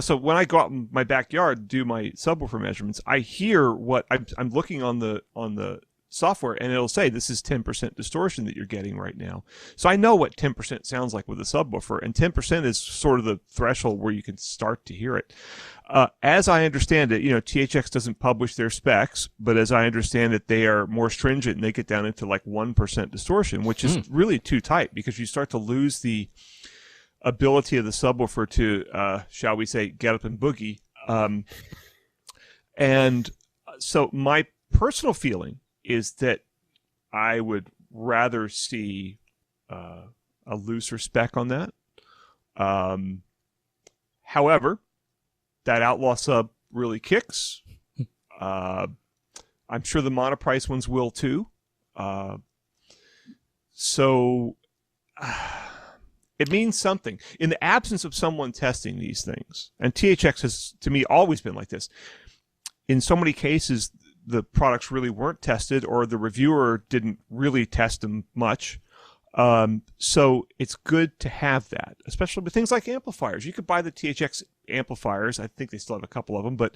so when I go out in my backyard and do my subwoofer measurements, I hear what I'm looking on the software, and it'll say this is 10% distortion that you're getting right now. So I know what 10% sounds like with a subwoofer, and 10% is sort of the threshold where you can start to hear it. As I understand it, THX doesn't publish their specs, but as I understand it, they are more stringent, and they get down into like 1% distortion, which is really too tight, because you start to lose the ability of the subwoofer to, shall we say, get up and boogie. And so my personal feeling is that I would rather see a looser spec on that. However, that Outlaw sub really kicks. I'm sure the Monoprice ones will too. So it means something. In the absence of someone testing these things, and THX has, to me, always been like this, in so many cases, the products really weren't tested, or the reviewer didn't really test them much. So it's good to have that, especially with things like amplifiers. You could buy the THX amplifiers. I think they still have a couple of them, but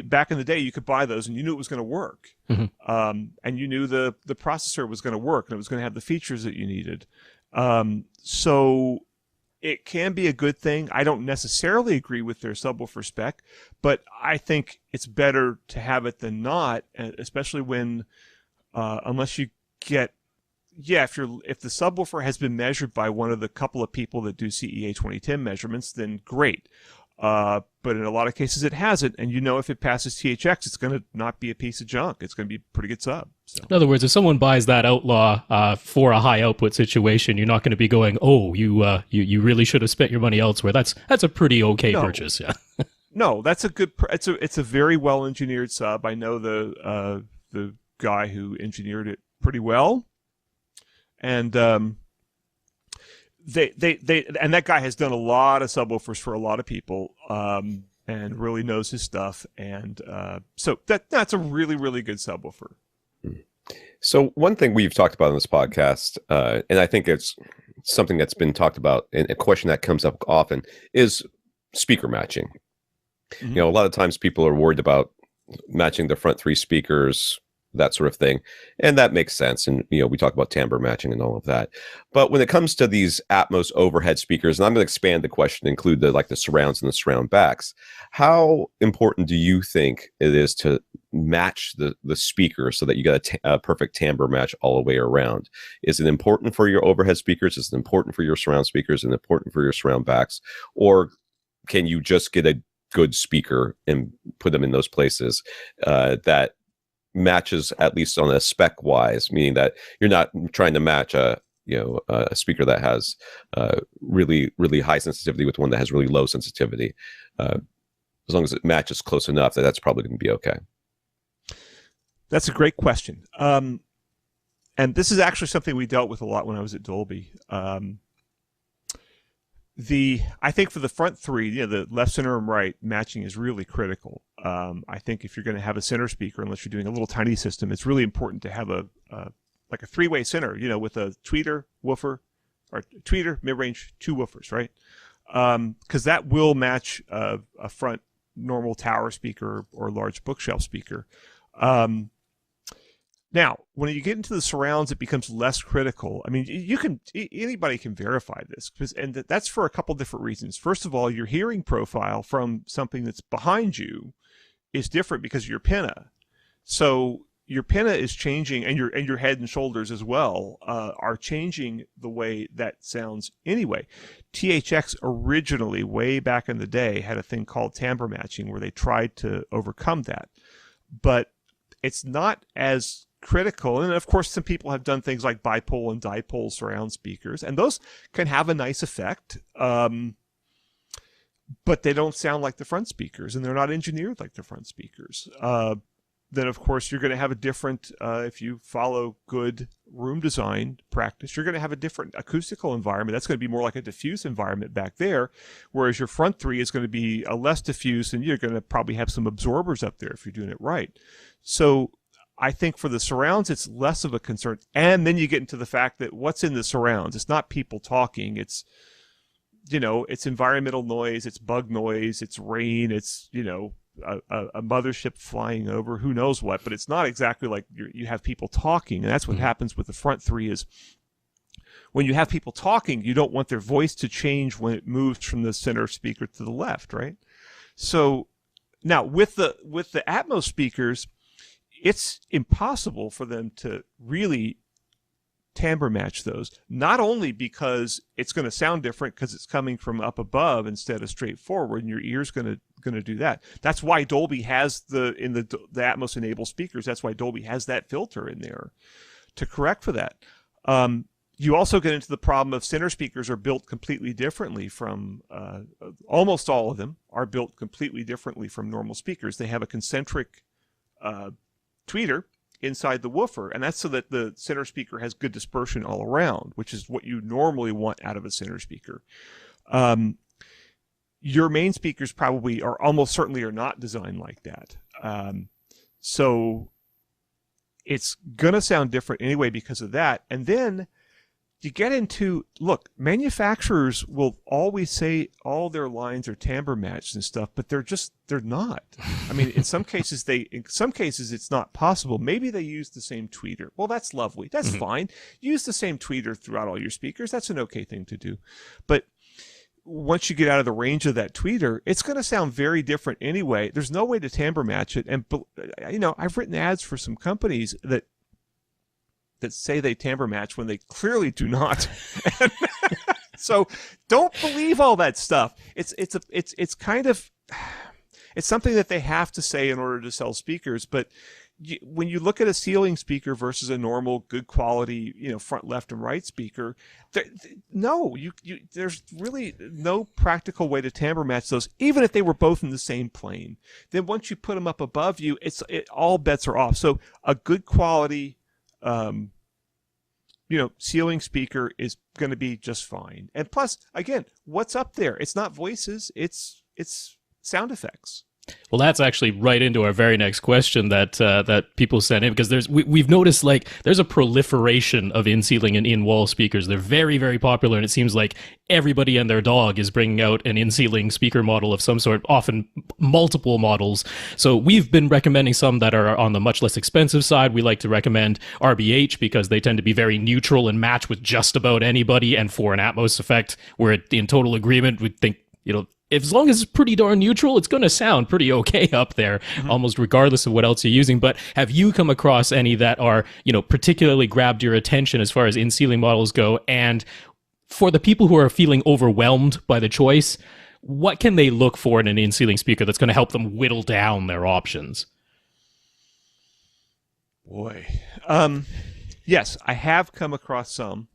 back in the day, you could buy those and you knew it was going to work. And you knew the processor was going to work and it was going to have the features that you needed. So it can be a good thing. I don't necessarily agree with their subwoofer spec, but I think it's better to have it than not, especially when, unless you get, if the subwoofer has been measured by one of the couple of people that do CEA 2010 measurements, then great. But in a lot of cases it hasn't, and if it passes THX, it's going to not be a piece of junk. It's going to be a pretty good sub. So.
In other words, if someone buys that Outlaw for a high output situation, you're not going to be going, "Oh, you really should have spent your money elsewhere." That's a pretty okay purchase, yeah.
No, that's a good. It's a very well engineered sub. I know the guy who engineered it pretty well, and they and that guy has done a lot of subwoofers for a lot of people, and really knows his stuff, and so that's a really, really good subwoofer.
So one thing we've talked about on this podcast, and I think it's something that's been talked about, and a question that comes up often, is speaker matching. Mm-hmm. A lot of times people are worried about matching the front three speakers, that sort of thing, and that makes sense. And we talk about timbre matching and all of that. But when it comes to these Atmos overhead speakers, and I'm going to expand the question to include the surrounds and the surround backs, how important do you think it is to match the speaker so that you got a perfect timbre match all the way around? Is it important for your overhead speakers? Is it important for your surround speakers? And important for your surround backs? Or can you just get a good speaker and put them in those places that matches, at least on a spec wise, meaning that you're not trying to match a speaker that has really, really high sensitivity with one that has really low sensitivity? As long as it matches close enough, that's probably going to be okay.
That's a great question. And this is actually something we dealt with a lot when I was at Dolby. I think for the front three, the left, center, and right, matching is really critical. I think if you're going to have a center speaker, unless you're doing a little tiny system, it's really important to have a three-way center, with a tweeter, woofer, or tweeter, mid-range, two woofers, right? Because that will match a front normal tower speaker or large bookshelf speaker. Now, when you get into the surrounds, it becomes less critical. I mean, anybody can verify this, and that's for a couple different reasons. First of all, your hearing profile from something that's behind you is different because of your pinna. So your pinna is changing, and your head and shoulders as well are changing the way that sounds anyway. THX originally, way back in the day, had a thing called timbre matching where they tried to overcome that, but it's not as critical. And of course, some people have done things like bipole and dipole surround speakers, and those can have a nice effect, but they don't sound like the front speakers, and they're not engineered like the front speakers. Then of course you're going to have a different, if you follow good room design practice, you're going to have a different acoustical environment. That's going to be more like a diffuse environment back there, whereas your front three is going to be a less diffuse, and you're going to probably have some absorbers up there if you're doing it right. So I think for the surrounds, it's less of a concern. And then you get into the fact that what's in the surrounds, it's not people talking, it's it's environmental noise, it's bug noise, it's rain, it's a mothership flying over, who knows what, but it's not exactly like you have people talking. And that's what happens with the front three, is when you have people talking, you don't want their voice to change when it moves from the center speaker to the left, right? So now with the Atmos speakers, it's impossible for them to really timbre match those, not only because it's going to sound different because it's coming from up above instead of straight forward, and your ear's going to do that. That's why Dolby has the Atmos enabled speakers. That's why Dolby has that filter in there to correct for that. You also get into the problem of center speakers are built completely differently from, almost all of them are built completely differently from normal speakers. They have a concentric tweeter inside the woofer, and that's so that the center speaker has good dispersion all around, which is what you normally want out of a center speaker. Your main speakers probably are almost certainly are not designed like that. So it's going to sound different anyway because of that. And then you get into, look, manufacturers will always say all their lines are timbre matched and stuff, but they're not. I mean, in some cases it's not possible. Maybe they use the same tweeter. Well, that's lovely. That's fine. Use the same tweeter throughout all your speakers. That's an okay thing to do. But once you get out of the range of that tweeter, it's going to sound very different anyway. There's no way to timbre match it. And I've written ads for some companies that that say they timbre match when they clearly do not. So don't believe all that stuff. It's kind of, it's something that they have to say in order to sell speakers. But when you look at a ceiling speaker versus a normal, good quality, front, left, and right speaker, there's really no practical way to timbre match those, even if they were both in the same plane. Then once you put them up above you, all bets are off. So a good quality, ceiling speaker is going to be just fine. And plus, again, what's up there? It's not voices, it's sound effects.
Well, that's actually right into our very next question that people sent in, because we've noticed there's a proliferation of in-ceiling and in-wall speakers. They're very, very popular, and it seems like everybody and their dog is bringing out an in-ceiling speaker model of some sort, often multiple models. So we've been recommending some that are on the much less expensive side. We like to recommend RBH because they tend to be very neutral and match with just about anybody, and for an Atmos effect, we're in total agreement. We think, as long as it's pretty darn neutral, it's going to sound pretty okay up there, almost regardless of what else you're using. But have you come across any that are, particularly grabbed your attention as far as in-ceiling models go? And for the people who are feeling overwhelmed by the choice, what can they look for in an in-ceiling speaker that's going to help them whittle down their options?
Boy. Yes, I have come across some.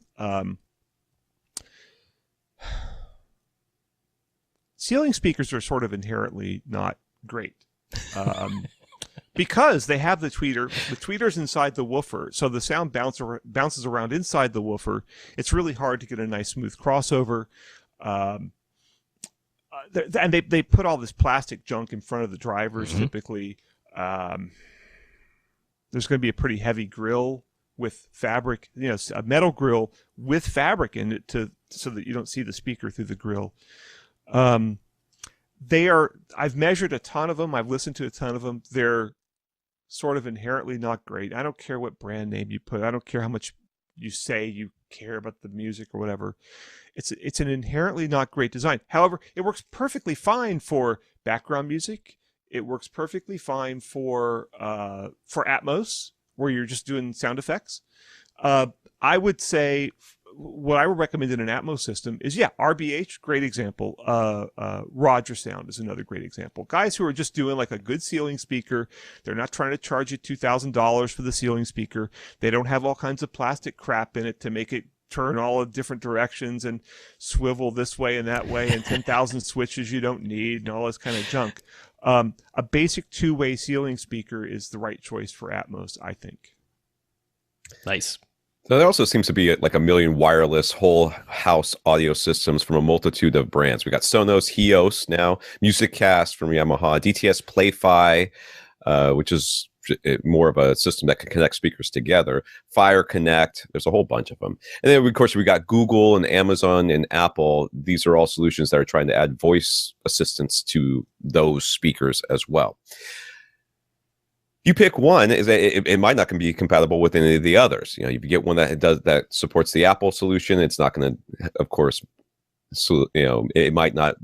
Ceiling speakers are sort of inherently not great because they have the tweeter. The tweeter's inside the woofer, so the sound bounces around inside the woofer. It's really hard to get a nice smooth crossover. And they put all this plastic junk in front of the drivers typically. There's going to be a pretty heavy grill with fabric, a metal grill with fabric in it so that you don't see the speaker through the grill. I've measured a ton of them. I've listened to a ton of them. They're sort of inherently not great. I don't care what brand name you put. I don't care how much you say you care about the music or whatever. It's an inherently not great design. However, it works perfectly fine for background music. It works perfectly fine for Atmos, where you're just doing sound effects. I would say what I would recommend in an Atmos system is, RBH, great example. Roger Sound is another great example. Guys who are just doing like a good ceiling speaker. They're not trying to charge you $2,000 for the ceiling speaker. They don't have all kinds of plastic crap in it to make it turn all in different directions and swivel this way and that way and 10,000 switches you don't need and all this kind of junk. A basic two-way ceiling speaker is the right choice for Atmos, I think.
Nice.
So there also seems to be like a million wireless whole house audio systems from a multitude of brands. We got Sonos, Hios now, MusicCast from Yamaha, DTS Play-Fi, which is more of a system that can connect speakers together, Fire Connect. There's a whole bunch of them. And then, of course, we got Google and Amazon and Apple. These are all solutions that are trying to add voice assistance to those speakers as well. You pick one, it might not be compatible with any of the others. If you get one that supports the Apple solution, it's not going to, of course, it might not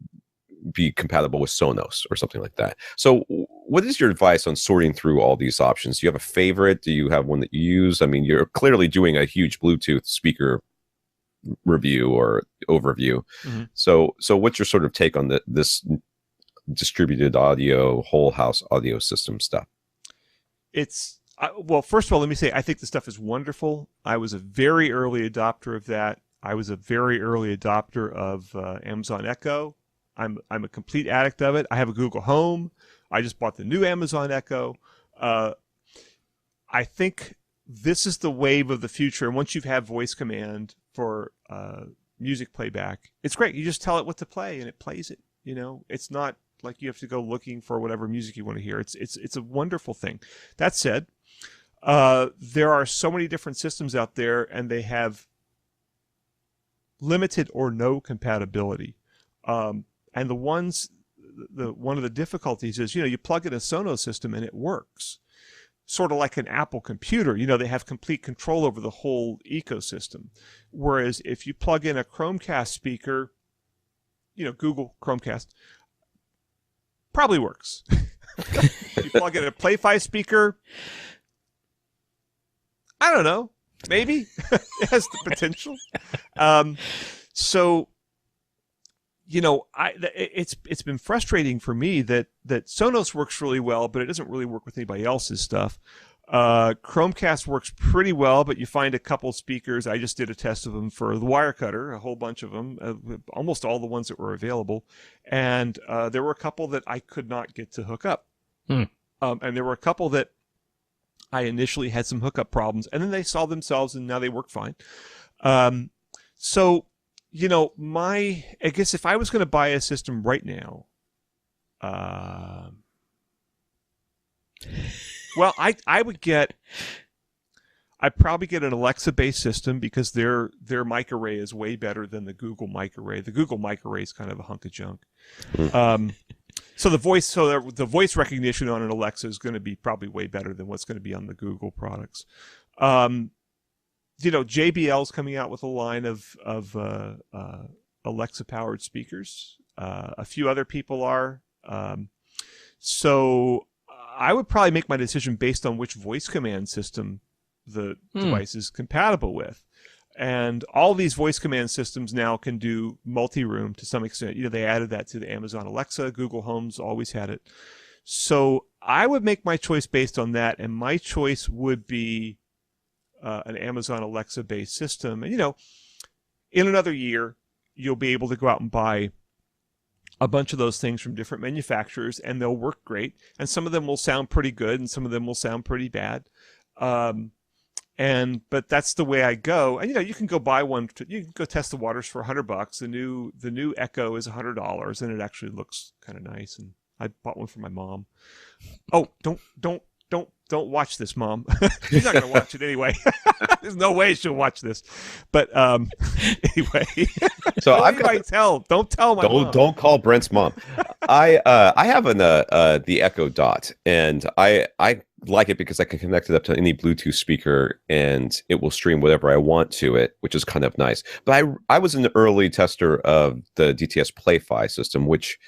be compatible with Sonos or something like that. So what is your advice on sorting through all these options? Do you have a favorite? Do you have one that you use? I mean, you're clearly doing a huge Bluetooth speaker review or overview. So what's your sort of take on this distributed audio, whole house audio system stuff?
Well, first of all, let me say, I think the stuff is wonderful. I was a very early adopter of that. I was a very early adopter of Amazon Echo. I'm a complete addict of it. I have a Google Home. I just bought the new Amazon Echo. I think this is the wave of the future. And once you've had voice command for music playback, it's great. You just tell it what to play and it plays it. It's not like you have to go looking for whatever music you want to hear. It's a wonderful thing. That said, there are so many different systems out there, and they have limited or no compatibility. And one of the difficulties is, you plug in a Sonos system and it works. Sort of like an Apple computer, they have complete control over the whole ecosystem. Whereas if you plug in a Chromecast speaker, Google Chromecast, probably works. If you plug in a Play-Fi speaker, I don't know. Maybe it has the potential. So, it's been frustrating for me that Sonos works really well, but it doesn't really work with anybody else's stuff. Chromecast works pretty well, but you find a couple speakers. I just did a test of them for the Wirecutter, a whole bunch of them, almost all the ones that were available, and there were a couple that I could not get to hook up, and there were a couple that I initially had some hookup problems, and then they solved themselves, and now they work fine. So, I guess if I was going to buy a system right now, well, I'd probably get an Alexa-based system because their mic array is way better than the Google mic array. The Google mic array is kind of a hunk of junk. So the voice recognition on an Alexa is going to be probably way better than what's going to be on the Google products. JBL's coming out with a line of Alexa-powered speakers. A few other people are. So I would probably make my decision based on which voice command system the device is compatible with. And all these voice command systems now can do multi-room to some extent. They added that to the Amazon Alexa. Google Home's always had it. So I would make my choice based on that, and my choice would be an Amazon Alexa-based system. And, in another year, you'll be able to go out and buy a bunch of those things from different manufacturers, and they'll work great. And some of them will sound pretty good, and some of them will sound pretty bad. But that's the way I go. And you can go buy one. You can go test the waters for $100. The new Echo is $100, and it actually looks kind of nice. And I bought one for my mom. Oh, don't watch this, Mom. She's not going to watch it anyway. There's no way she'll watch this. But anyway,
so
don't tell my mom.
Don't call Brent's mom. I have the Echo Dot, and I like it because I can connect it up to any Bluetooth speaker, and it will stream whatever I want to it, which is kind of nice. But I was an early tester of the DTS Play-Fi system, which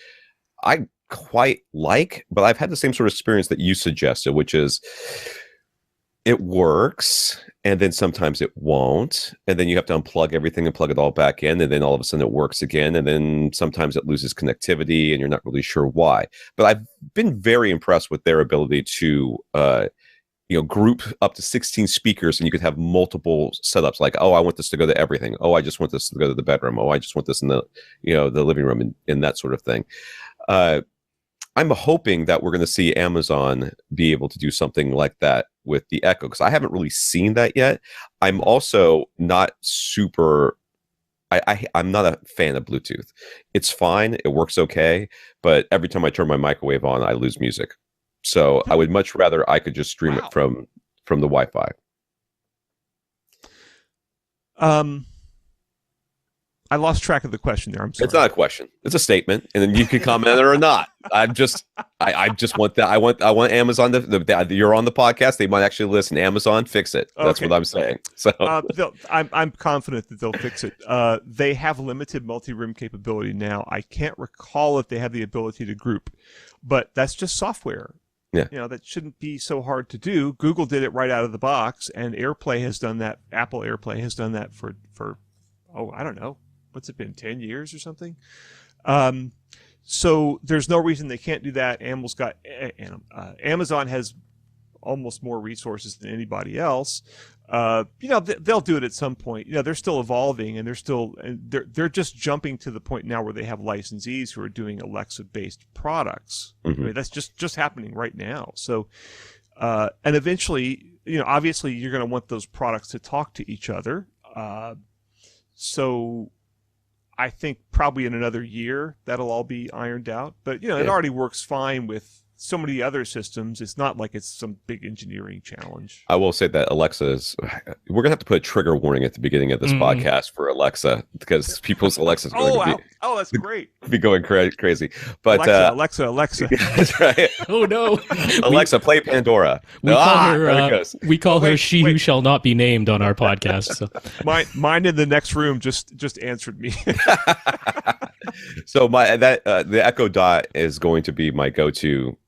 I quite like, but I've had the same sort of experience that you suggested, which is it works, and then sometimes it won't, and then you have to unplug everything and plug it all back in, and then all of a sudden it works again, and then sometimes it loses connectivity, and you're not really sure why. But I've been very impressed with their ability to group up to 16 speakers, and you could have multiple setups. Like, oh, I want this to go to everything. Oh, I just want this to go to the bedroom. Oh, I just want this in the the living room, and that sort of thing. I'm hoping that we're going to see Amazon be able to do something like that with the Echo, because I haven't really seen that yet. I'm also not super. I'm not a fan of Bluetooth. It's fine. It works okay. But every time I turn my microwave on, I lose music. So I would much rather I could just stream it from the Wi-Fi.
I lost track of the question there. I'm sorry.
It's not a question. It's a statement, and then you can comment on it or not. I just want that. I want Amazon to. You're on the podcast. They might actually listen. Amazon, fix it. That's what I'm saying. So
I'm confident that they'll fix it. They have limited multi-room capability now. I can't recall if they have the ability to group, but that's just software.
Yeah.
That shouldn't be so hard to do. Google did it right out of the box, and AirPlay has done that. Apple AirPlay has done that for I don't know. What's it been, 10 years or something? So there's no reason they can't do that. Amazon has almost more resources than anybody else. They'll do it at some point. They're still evolving, and they're just jumping to the point now where they have licensees who are doing Alexa-based products.
Mm-hmm.
I mean, that's just happening right now. So, and eventually, obviously, you're going to want those products to talk to each other. So I think probably in another year that'll all be ironed out. But it already works fine with so many other systems. It's not like it's some big engineering challenge.
I will say that Alexa's. We're gonna have to put a trigger warning at the beginning of this podcast for Alexa, because people's Alexa's going to be.
Oh, that's great.
Be going crazy. But
Alexa.
That's right.
Oh no,
Alexa, play Pandora.
We call her she who shall not be named on our podcast. So.
Mine in the next room just answered me.
So the Echo Dot is going to be my go-to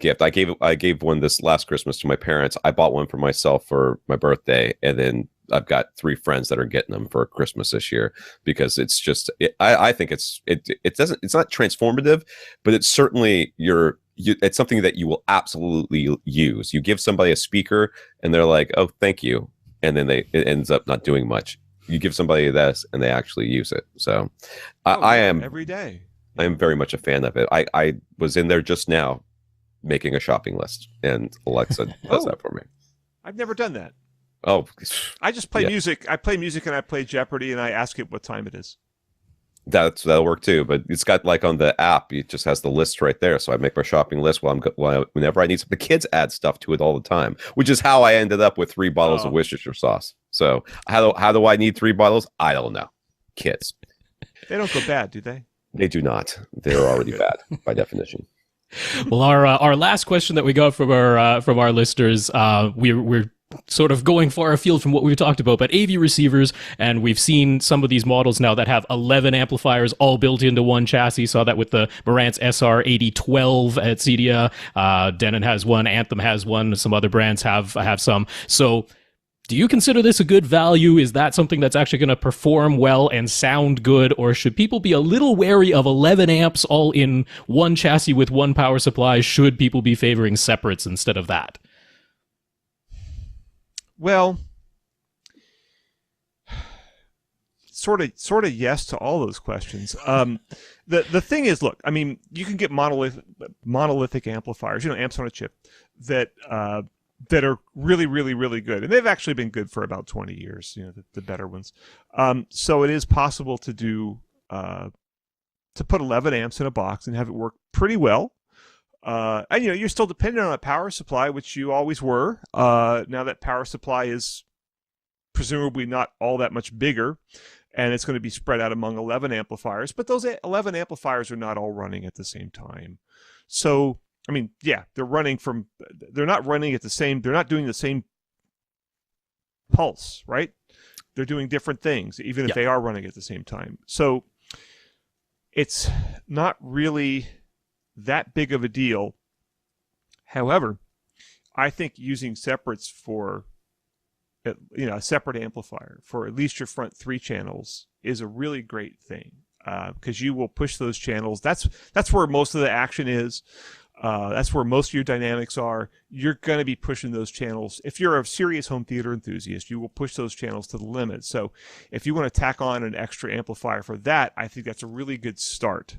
gift. I gave one this last Christmas to my parents. I bought one for myself for my birthday, and then I've got 3 friends that are getting them for Christmas this year, because it's just I think it's not transformative, but it's certainly it's something that you will absolutely use. You give somebody a speaker and they're like, oh, thank you, and then it ends up not doing much. You give somebody this and they actually use it. So I am
every day.
I am very much a fan of it. I was in there just now making a shopping list, and Alexa does that for me.
I've never done that.
Oh,
I just play music. I play music and I play Jeopardy, and I ask it what time it is.
That'll work too, but it's got, like, on the app, it just has the list right there. So I make my shopping list whenever I need some. The kids add stuff to it all the time, which is how I ended up with 3 bottles of Worcestershire sauce. So how do I need 3 bottles? I don't know. Kids.
They don't go bad, do they?
They do not. They're already bad by definition.
Well, our last question that we got from our listeners, we're sort of going far afield from what we've talked about, but AV receivers, and we've seen some of these models now that have 11 amplifiers all built into one chassis. Saw that with the Marantz SR8012 at CEDIA. Denon has one, Anthem has one, some other brands have some. So do you consider this a good value? Is that something that's actually going to perform well and sound good, or should people be a little wary of 11 amps all in one chassis with one power supply? Should people be favoring separates instead of that?
Well, sort of yes to all those questions. The thing is, look, I mean, you can get monolithic amplifiers, amps on a chip that are really, really, really good, and they've actually been good for about 20 years. The better ones. So it is possible to do to put 11 amps in a box and have it work pretty well. And you're still dependent on a power supply, which you always were. Now that power supply is presumably not all that much bigger, and it's going to be spread out among 11 amplifiers. But those 11 amplifiers are not all running at the same time. So, I mean, yeah, they're not running at the same. They're not doing the same pulse, right? They're doing different things, even if they are running at the same time. So it's not really that big of a deal. However, I think using separates for a separate amplifier for at least your front 3 channels is a really great thing, because you will push those channels. That's where most of the action is. That's where most of your dynamics are. You're going to be pushing those channels. If you're a serious home theater enthusiast, you will push those channels to the limit. So if you want to tack on an extra amplifier for that, I think that's a really good start.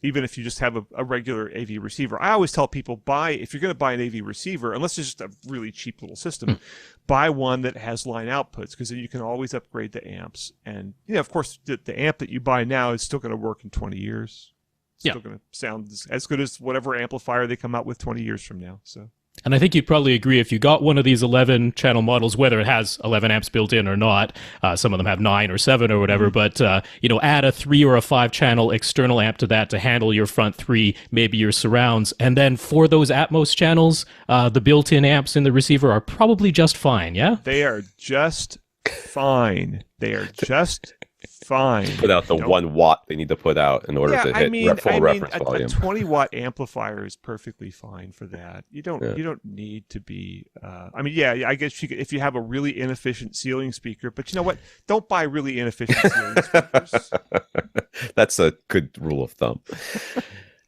Even if you just have a regular AV receiver. I always tell people, if you're going to buy an AV receiver, unless it's just a really cheap little system, buy one that has line outputs, because then you can always upgrade the amps. And, of course, the amp that you buy now is still going to work in 20 years. It's still going to sound as good as whatever amplifier they come out with 20 years from now. So.
And I think you'd probably agree, if you got one of these 11 channel models, whether it has 11 amps built in or not, some of them have 9 or 7 or whatever, but add a 3 or a 5 channel external amp to that to handle your front 3, maybe your surrounds, and then for those Atmos channels, the built-in amps in the receiver are probably just fine. Yeah,
they are just fine. They are just fine.
Put out the 1 watt they need to put out in order to hit full reference volume.
A 20-watt amplifier is perfectly fine for that. You don't need to be. I guess if you have a really inefficient ceiling speaker, but you know what? Don't buy really inefficient ceiling speakers.
That's a good rule of thumb.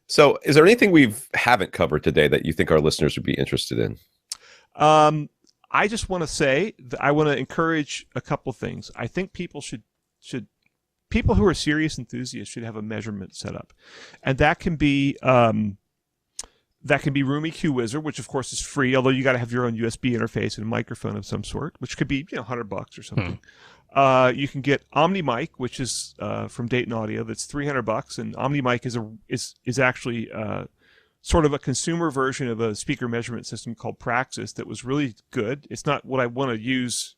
So, is there anything we haven't covered today that you think our listeners would be interested in?
I just want to say that I want to encourage a couple things. I think people people who are serious enthusiasts should have a measurement set up, and that can be Room EQ Wizard, which of course is free, although you got to have your own USB interface and a microphone of some sort, which could be $100 or something. You can get OmniMic, which is from Dayton Audio, that's $300, and OmniMic is actually sort of a consumer version of a speaker measurement system called Praxis that was really good. It's not what I want to use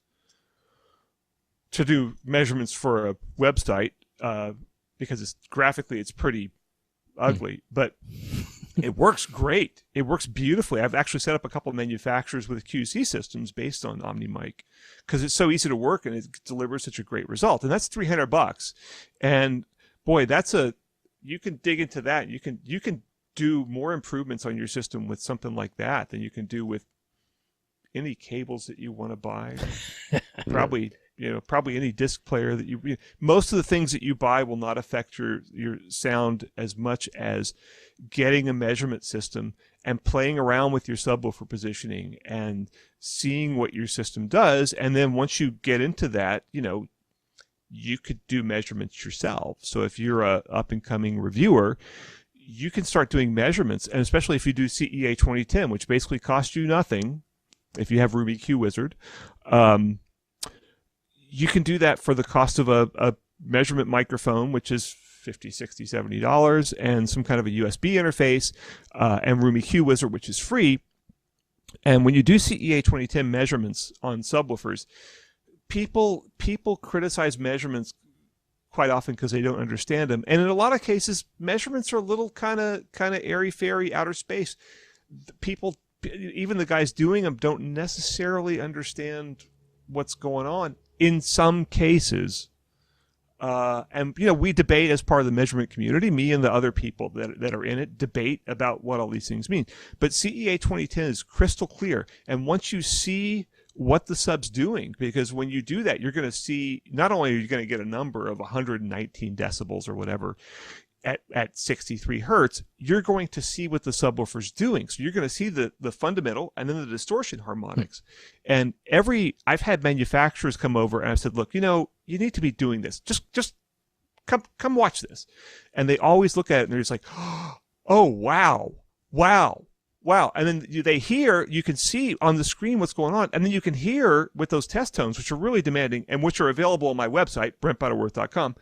to do measurements for a website, because graphically it's pretty ugly, but it works great. It works beautifully. I've actually set up a couple of manufacturers with QC systems based on OmniMic, because it's so easy to work and it delivers such a great result. And that's $300. And boy, you can dig into that. You can do more improvements on your system with something like that than you can do with any cables that you want to buy. Probably any disc player that you. Most of the things that you buy will not affect your sound as much as getting a measurement system and playing around with your subwoofer positioning and seeing what your system does. And then once you get into that, you could do measurements yourself. So if you're a up and coming reviewer, you can start doing measurements, and especially if you do CEA 2010, which basically costs you nothing if you have Room EQ Wizard. You can do that for the cost of a measurement microphone, which is $50, $60, $70, and some kind of a USB interface, and Room EQ Wizard, which is free. And when you do CEA 2010 measurements on subwoofers, people criticize measurements quite often because they don't understand them. And in a lot of cases, measurements are a little kind of airy-fairy, outer space. People, even the guys doing them, don't necessarily understand what's going on in some cases. And we debate as part of the measurement community. Me and the other people that are in it debate about what all these things mean. But CEA 2010 is crystal clear. And once you see what the sub's doing, because when you do that, you're going to see, not only are you going to get a number of 119 decibels or whatever at 63 hertz, you're going to see what the subwoofer's doing. So you're going to see the fundamental and then the distortion harmonics. And I've had manufacturers come over and I've said, look, you need to be doing this. Just come watch this. And they always look at it and they're just like, oh, wow. And then you can see on the screen what's going on. And then you can hear with those test tones, which are really demanding and which are available on my website, BrentButterworth.com.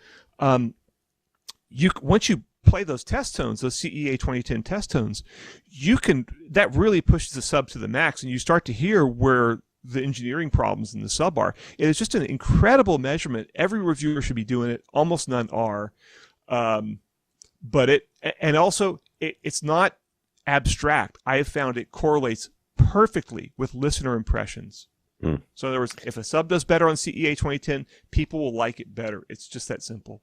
Once you play those test tones, those CEA 2010 test tones, that really pushes the sub to the max, and you start to hear where the engineering problems in the sub are. It is just an incredible measurement. Every reviewer should be doing it. Almost none are. But it's not abstract. I have found it correlates perfectly with listener impressions. So in other words, if a sub does better on CEA 2010, people will like it better. It's just that simple.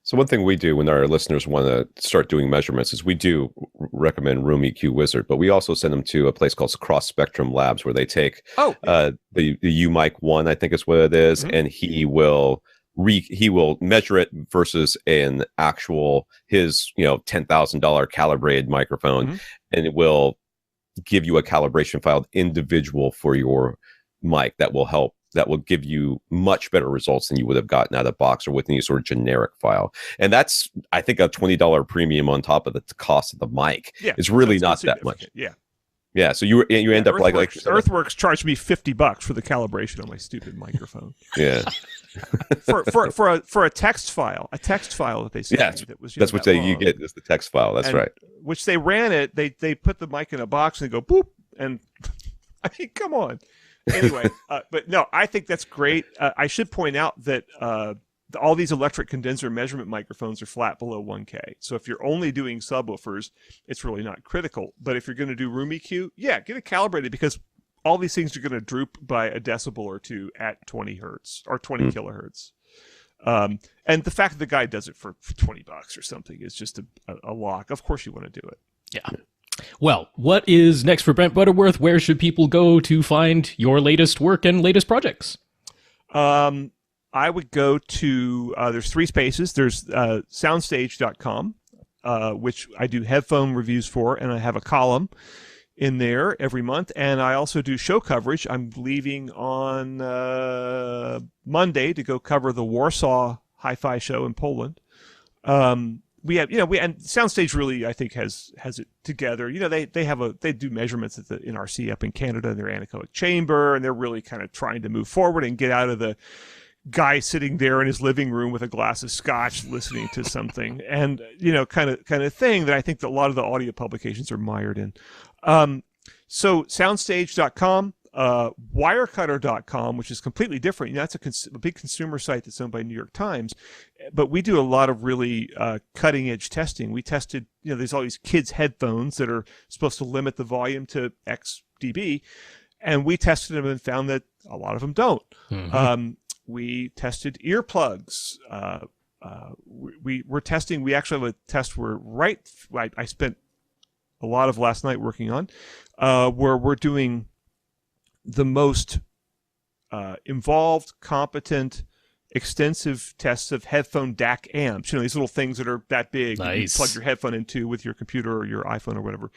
So one thing we do when our listeners want to start doing measurements is we do recommend Room EQ Wizard, but we also send them to a place called Cross Spectrum Labs, where they take the UMic 1, I think is what it is, and he will measure it versus an actual his $10,000 calibrated microphone, and it will give you a calibration file individual for your mic that will give you much better results than you would have gotten out of the box or with any sort of generic file. And that's, I think, a $20 premium on top of the cost of the mic. Yeah, it's really not that much. Yeah. So you end up
Earthworks charged me $50 for the calibration on my stupid microphone.
Yeah.
for a text file that they sent me that was
that's what you get is the text file. That's right.
Which they ran it. They put the mic in a box and they go boop, and I mean, come on. Anyway, but no, I think that's great. I should point out that all these electric condenser measurement microphones are flat below 1K. So if you're only doing subwoofers, it's really not critical. But if you're going to do Room EQ, get it calibrated, because all these things are going to droop by a decibel or two at 20 hertz or 20 kilohertz. And the fact that the guy does it for $20 or something is just a lock. Of course you want to do it.
Yeah. Well, what is next for Brent Butterworth? Where should people go to find your latest work and latest projects?
I would go to, there's 3 spaces. There's soundstage.com, which I do headphone reviews for, and I have a column in there every month. And I also do show coverage. I'm leaving on Monday to go cover the Warsaw Hi-Fi show in Poland. We have, and Soundstage really, I think, has it together. They do measurements at the NRC up in Canada in their anechoic chamber, and they're really kind of trying to move forward and get out of the guy sitting there in his living room with a glass of scotch listening to something, and kind of thing that I think that a lot of the audio publications are mired in. So soundstage.com. Wirecutter.com, which is completely different. That's a big consumer site that's owned by New York Times, but we do a lot of really cutting edge testing. We tested, there's all these kids' headphones that are supposed to limit the volume to X dB, and we tested them and found that a lot of them don't. We tested earplugs. We're testing. We actually have a test where I spent a lot of last night working on, where we're doing the most involved, competent, extensive tests of headphone DAC amps. These little things that are that big.
Nice.
You plug your headphone into with your computer or your iPhone or whatever.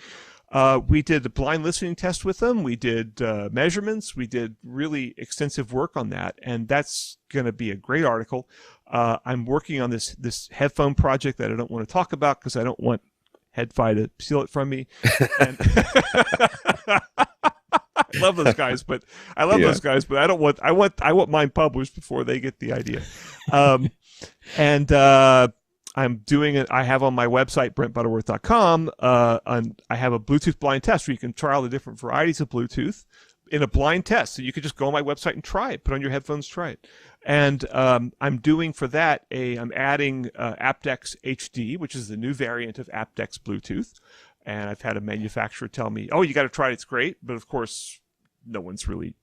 We did a blind listening test with them. We did measurements. We did really extensive work on that, and that's going to be a great article. I'm working on this headphone project that I don't want to talk about because I don't want HeadFi to steal it from me. And I love those guys, but I want mine published before they get the idea. I'm doing it. I have on my website, BrentButterworth.com, and I have a Bluetooth blind test where you can try all the different varieties of Bluetooth in a blind test. So you could just go on my website and try it, put on your headphones, try it. And I'm doing for that, I'm adding aptX HD, which is the new variant of aptX Bluetooth. And I've had a manufacturer tell me, oh, you got to try it, it's great. But of course, no one's really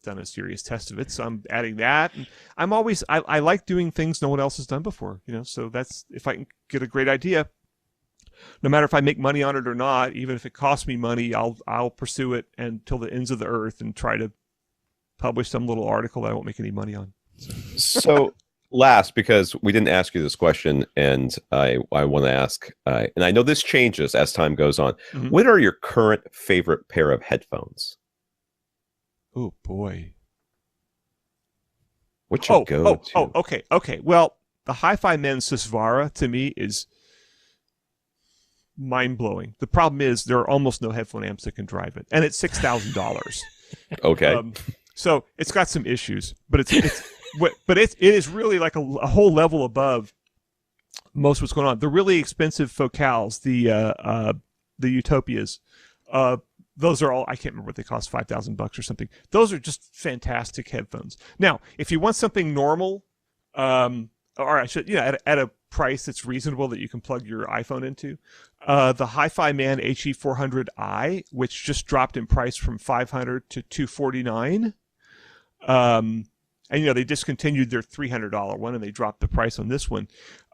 done a serious test of it, so I'm adding that. And I like doing things no one else has done before, so that's, if I can get a great idea, no matter if I make money on it or not, even if it costs me money, I'll pursue it until the ends of the earth and try to publish some little article that I won't make any money on.
So last, because we didn't ask you this question, and I want to ask, and I know this changes as time goes on. Mm-hmm. What are your current favorite pair of headphones?
Oh boy.
What's your go-to?
Okay. Well, the Hi-Fi Men Sysvara to me is mind-blowing. The problem is there are almost no headphone amps that can drive it, and it's $6,000.
Okay.
So it's got some issues, but it is really like a whole level above most of what's going on. The really expensive Focals, the Utopias, those are all, I can't remember what they cost, $5,000 or something. Those are just fantastic headphones. Now, if you want something normal, or I should, at a price that's reasonable that you can plug your iPhone into, the Hi-Fi Man HE400i, which just dropped in price from $500 to $249. And they discontinued their $300 one, and they dropped the price on this one.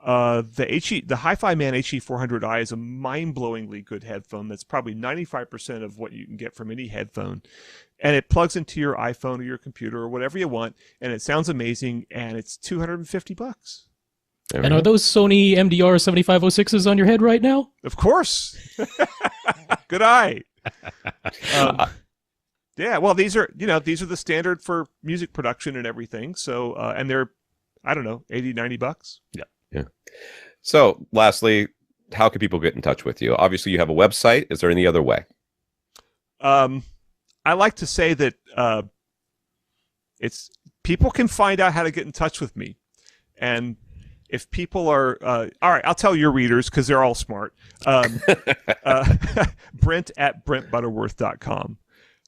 The Hi-Fi Man HE400i is a mind-blowingly good headphone. That's probably 95% of what you can get from any headphone, and it plugs into your iPhone or your computer or whatever you want, and it sounds amazing. And it's $250.
And are those Sony MDR 7506s on your head right now?
Of course. Good eye. Yeah, well, these are the standard for music production and everything. So, and they're, I don't know, $80, $90.
Yeah. So, lastly, how can people get in touch with you? Obviously, you have a website. Is there any other way?
I like to say that people can find out how to get in touch with me, and if people are all right, I'll tell your readers because they're all smart. Brent at BrentButterworth.com.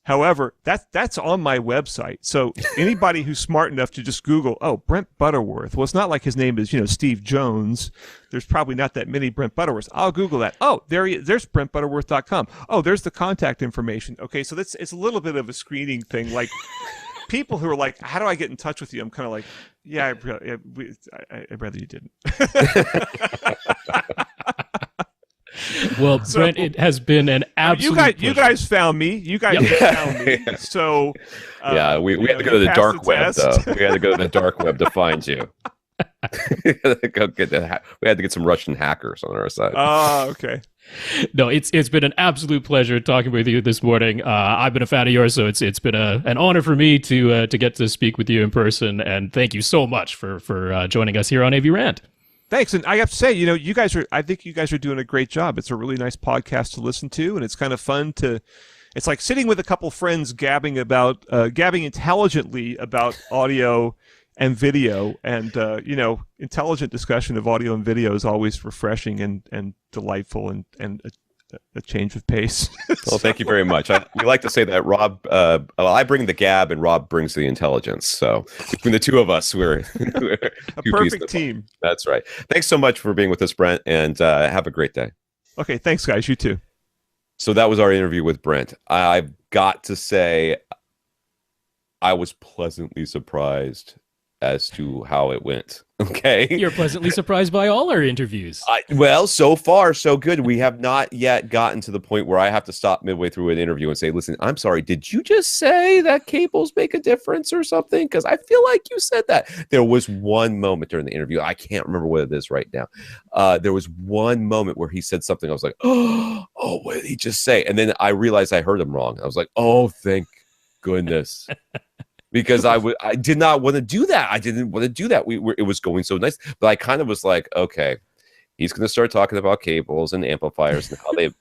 However, that's on my website. So anybody who's smart enough to just Google, Brent Butterworth. Well, it's not like his name is, Steve Jones. There's probably not that many Brent Butterworths. I'll Google that. Oh, there's BrentButterworth.com. Oh, there's the contact information. Okay, so it's a little bit of a screening thing. Like people who are like, how do I get in touch with you? I'm kind of like, yeah, I'd rather you didn't.
Well, Brent, it has been an absolute pleasure.
You guys found me. You guys found me. So
yeah, we had to go to the dark web, though. We had to go to the dark web to find you. We had to get some Russian hackers on our side.
Oh, okay.
No, it's been an absolute pleasure talking with you this morning. I've been a fan of yours, so it's been an honor for me to get to speak with you in person. And thank you so much for joining us here on AVRant.
Thanks, and I have to say, I think you guys are doing a great job. It's a really nice podcast to listen to, and it's kind of fun to. It's like sitting with a couple friends gabbing intelligently about audio and video, and intelligent discussion of audio and video is always refreshing and delightful and a change of pace.
Well, thank you very much. We like to say that Rob, I bring the gab and Rob brings the intelligence. So between the two of us, we're
a perfect team.
That's right. Thanks so much for being with us, Brent, and have a great day.
Okay, thanks, guys. You too.
So that was our interview with Brent. I've got to say, I was pleasantly surprised as to how it went. Okay.
You're pleasantly surprised by all our interviews.
Well, so far, so good. We have not yet gotten to the point where I have to stop midway through an interview and say, listen, I'm sorry, did you just say that cables make a difference or something? Because I feel like you said that. There was one moment during the interview. I can't remember what it is right now. There was one moment where he said something. I was like, oh, what did he just say? And then I realized I heard him wrong. I was like, oh, thank goodness. Because I did not want to do that. I didn't want to do that. It was going so nice, but I kind of was like, okay, he's going to start talking about cables and amplifiers and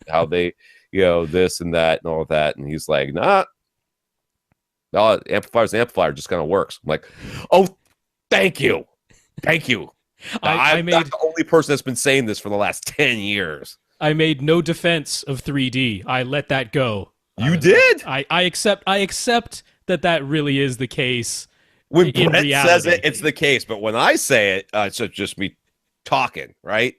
how they this and that and all of that. And he's like, nah, no, amplifier just kind of works. I'm like, oh, thank you. I'm not the only person that's been saying this for the last 10 years.
I made no defense of 3D. I let that go.
You did?
I accept that really is the case.
When Brent says it, it's the case. But when I say it, it's just me talking, right?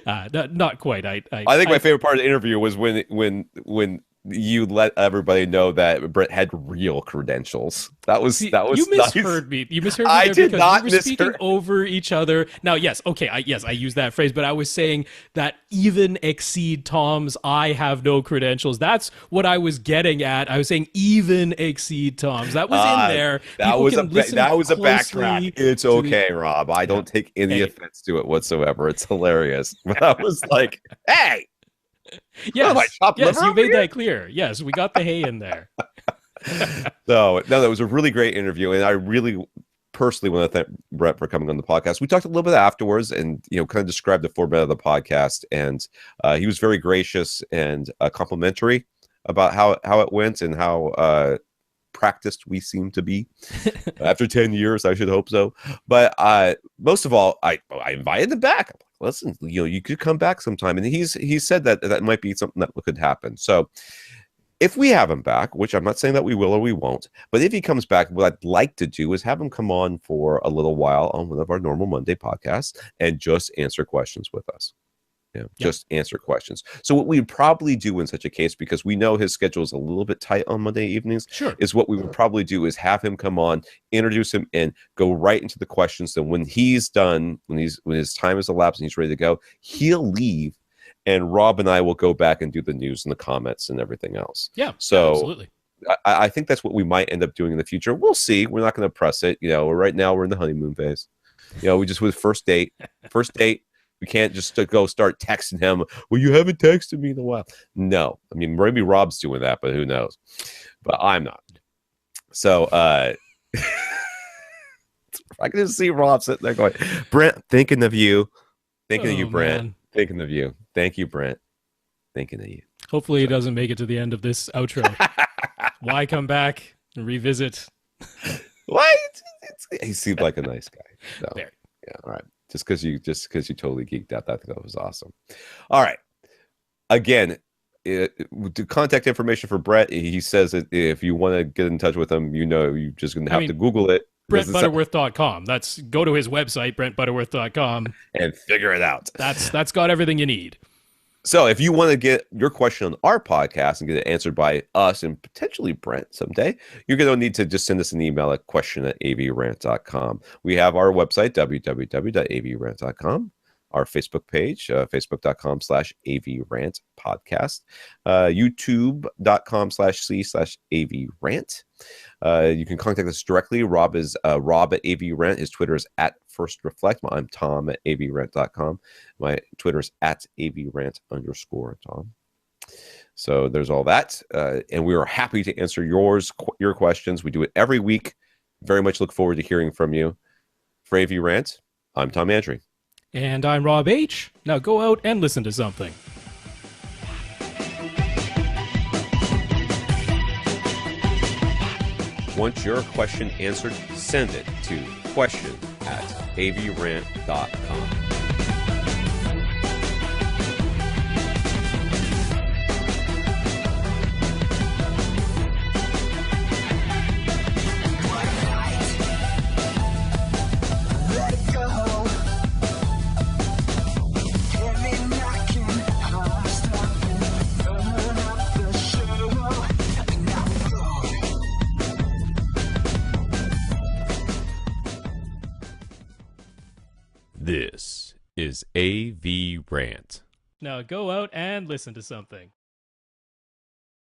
Not quite. I
think my favorite part of the interview was when you let everybody know that Brent had real credentials. That was
you
nice.
misheard me. You misheard me.
I did not
we were speaking over each other. Now, yes, okay, I use that phrase, but I was saying that even exceed Tom's I have no credentials. That's what I was getting at. I was saying even exceed Tom's. That was in there.
That was a backtrack. It's okay, Rob. I don't take any offense to it whatsoever. It's hilarious. But I was like, hey.
Yes, you made that clear. Yes, we got the hay in there.
No, that was a really great interview, and I really personally want to thank Brent for coming on the podcast. We talked a little bit afterwards, and kind of described the format of the podcast, and he was very gracious and complimentary about how it went and how practiced we seem to be after 10 years. I should hope so. But most of all, I invited him back. Listen, you could come back sometime, and he said that might be something that could happen. So if we have him back, which I'm not saying that we will or we won't, but if he comes back, what I'd like to do is have him come on for a little while on one of our normal Monday podcasts and just answer questions with us. Just answer questions. So what we'd probably do in such a case, because we know his schedule is a little bit tight on Monday evenings, is what we would probably do is have him come on, introduce him, and go right into the questions. Then when he's done, when his time is elapsed and he's ready to go, he'll leave, and Rob and I will go back and do the news and the comments and everything else.
Yeah,
so
absolutely.
I think that's what we might end up doing in the future. We'll see. We're not going to press it. Right now we're in the honeymoon phase. We just with first date. We can't just go start texting him. Well, you haven't texted me in a while. No, I mean, maybe Rob's doing that, but who knows? But I'm not. So I can just see Rob sitting there going, Brent, thinking of you. Thinking of you, Brent. Man. Thinking of you. Thank you, Brent. Thinking of you.
Hopefully he doesn't make it to the end of this outro. Why come back and revisit?
Why? He seemed like a nice guy. So,
Very.
Yeah, all right. Just because you totally geeked out. I think that was awesome. All right. Again, contact information for Brett. He says that if you want to get in touch with him, you're just going to have to Google it.
BrentButterworth.com. Go to his website, BrentButterworth.com.
And figure it out.
That's got everything you need.
So if you want to get your question on our podcast and get it answered by us and potentially Brent someday, you're going to need to just send us an email at question@avrant.com. We have our website, www.avrant.com. Our Facebook page, facebook.com/AVRant podcast, youtube.com/c/AVRant. You can contact us directly. Rob is Rob at AVRant. His Twitter is at FirstReflect. I'm Tom at avrant.com. My Twitter is at avrant_Tom. So there's all that. And we are happy to answer your questions. We do it every week. Very much look forward to hearing from you. For AVRant, I'm Tom Andry.
And I'm Rob H. Now go out and listen to something.
Want your question answered? Send it to question@avrant.com.
This is AVRant.
Now go out and listen to something.